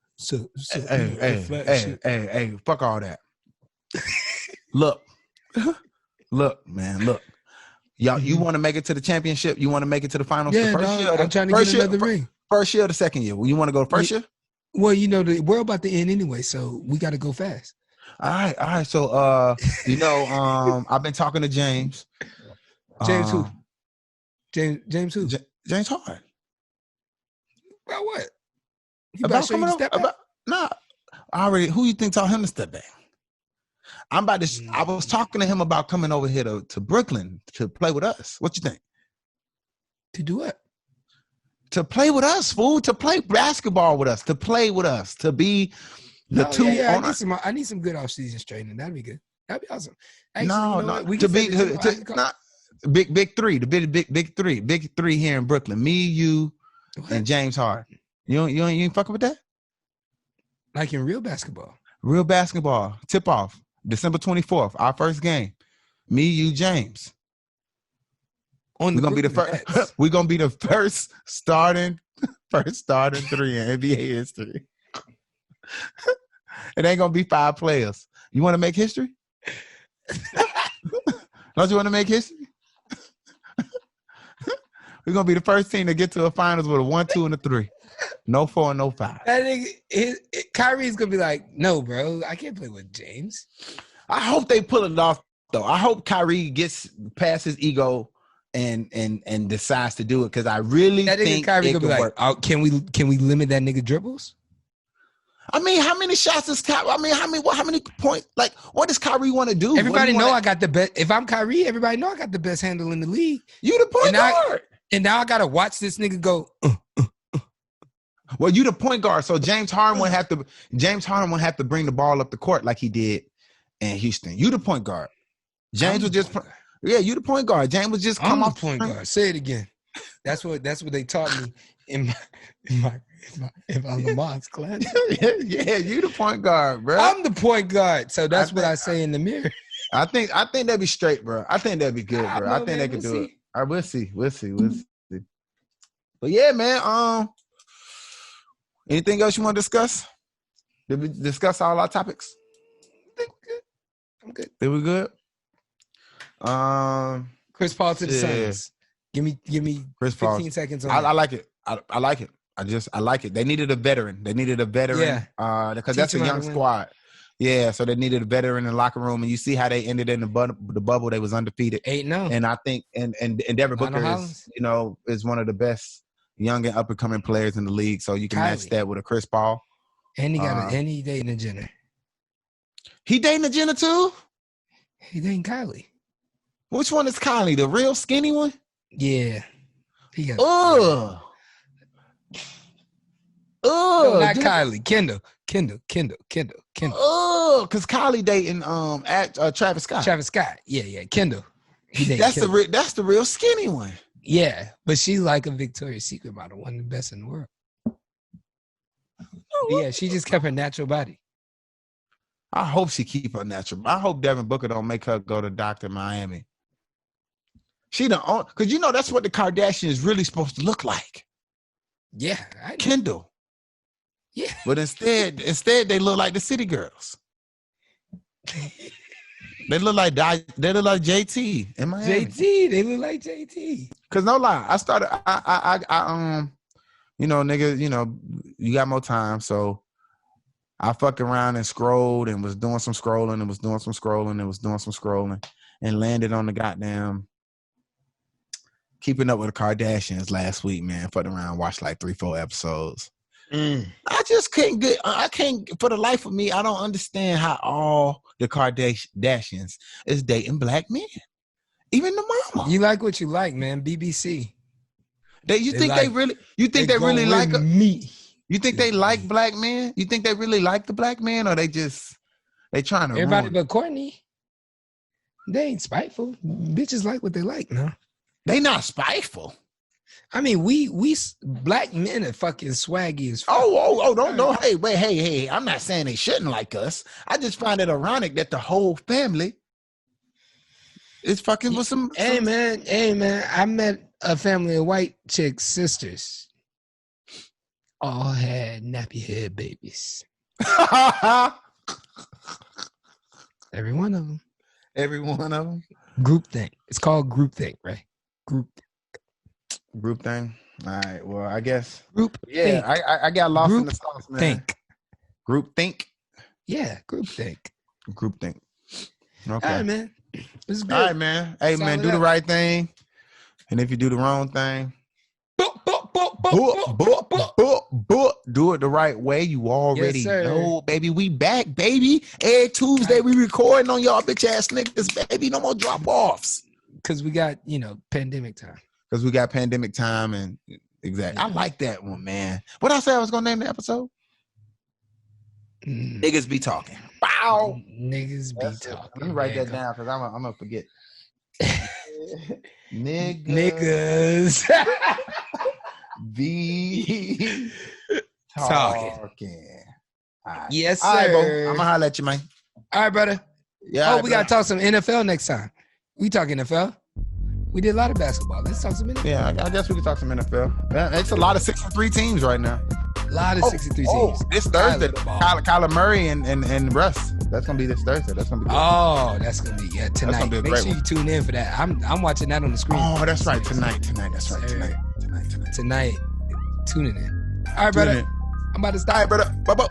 Hey, fuck all that. Look, man, look. Y'all, you want to make it to the championship? You want to make it to the finals? Yeah, the first year, I'm trying to get another ring. First year or the second year? Well, you want to go first year? Well, the world about to end anyway, so we got to go fast. All right. So, I've been talking to James. James who? James who? James Harden. About what? He about show you to step back? Nah. Who you think taught him to step back? I was talking to him about coming over here to Brooklyn to play with us. What you think? To do what? To play with us, fool. To play basketball with us. To play with us. To be the two. Yeah, I need some good off-season training. That'd be good. That'd be awesome. Actually, we can big three. The big three. Big three here in Brooklyn. Me, you, and James Harden. You ain't fucking with that? Like in real basketball. Real basketball. Tip off. December 24th, our first game. Me, you, James. We're gonna be the first. We're gonna be the first starting three in NBA history. It ain't gonna be 5 players. You want to make history? Don't you want to make history? We're gonna be the first team to get to a finals with a 1, 2, and a 3. No 4 and no 5. That nigga, Kyrie's gonna be like, no, bro, I can't play with James. I hope they pull it off though. I hope Kyrie gets past his ego and decides to do it, because I really think Kyrie gonna be like, oh, can we limit that nigga dribbles? I mean, how many shots is Kyrie? I mean, how many points? Like, what does Kyrie want to do? Everybody know I got the best. If I'm Kyrie, everybody know I got the best handle in the league. You the point guard. And now I gotta watch this nigga go. Well, you the point guard, so James Harden won't have to bring the ball up the court like he did in Houston. You the point guard. James was just you the point guard. James was just come off the point guard. Say it again. That's what they taught me in my Lamont's class. Yeah, you the point guard, bro. I'm the point guard, so that's what I say in the mirror. I think that'd be straight, bro. I think that'd be good, bro. I think they could do it. All right, we'll see. But yeah, man. Anything else you want to discuss? Did we discuss all our topics? I'm good. Did we good? Chris Paul to the Suns. Give me Chris 15 seconds on I like it. I like it. I like it. They needed a veteran. Yeah. Because that's a young squad. Yeah, so they needed a veteran in the locker room, and you see how they ended in the bubble. They was undefeated. 8-0. And I think and Devin Booker is one of the best young and up and coming players in the league. So you can match that with a Chris Paul. And he dating a Jenner. He dating a Jenner too? He dating Kylie. Which one is Kylie? The real skinny one? Yeah. He got no, not Kylie. Kendall. Oh, because Kylie dating Travis Scott. Travis Scott. Yeah. Kendall. That's the real skinny one. Yeah, but she's like a Victoria's Secret model, one of the best in the world. Yeah, she just kept her natural body. I hope she keep her natural. I hope Devin Booker don't make her go to Dr. Miami. She because that's what the Kardashians is really supposed to look like. Yeah, I know. Kendall. Yeah. But instead they look like the city girls. They look like JT in Miami. They look like JT. Cause no lie, I you know, nigga, you know, you got more time, so I fucked around and scrolled and was doing some scrolling and landed on the goddamn Keeping Up with the Kardashians last week, man. Fucked around, watched like 3-4 episodes. I just I can't, for the life of me, I don't understand how all the Kardashians is dating black men. Even the mama. You like what you like, man. BBC. You think they really like me? You think they like black men? You think they really like the black man, or they trying to everybody ruin? But Courtney. They ain't spiteful. Bitches like what they like, man. They not spiteful. I mean, we black men are fucking swaggy as fuck. Don't hey, I'm not saying they shouldn't like us. I just find it ironic that the whole family is fucking with some. Hey man, I met a family of white chicks, sisters. All had nappy head babies. Every one of them. Every one of them. Group think. It's called group think, right? Group thing. All right. Well, I guess. Group. Yeah, think. I got lost group in the sauce, man. Think. Group think. Yeah, group think. Group think. Okay. All right, man. This is good. All right, man. Hey, man, do the right thing, and if you do the wrong thing, do it the right way. You already know, baby. We back, baby. Every Tuesday we recording on y'all bitch ass niggas, baby. No more drop offs. Because we got, pandemic time. Because we got pandemic time, and exactly. I like that one, man. What I said I was gonna name the episode? Niggas be talking. Bow. Niggas be talking. Let me write that down because I'm gonna forget. Niggas be talking. Right. Yes, sir. All right, bro. I'm gonna holler at you, man. All right, brother. Yeah. We gotta talk some NFL next time. We talk NFL. We did a lot of basketball. Let's talk some NFL. Yeah, I guess we can talk some NFL. It's a lot of 63 teams right now. A lot of 63 teams. This Thursday, Kyler Murray and Russ. That's gonna be this Thursday. That's gonna be good. Oh, that's gonna be tonight. Be Make sure you tune in for that. I'm watching that on the screen. Oh, that's right. Tonight. That's right. Tonight. Tonight. Tuning in. All right, brother. I'm about to stop. All right, brother. Bye.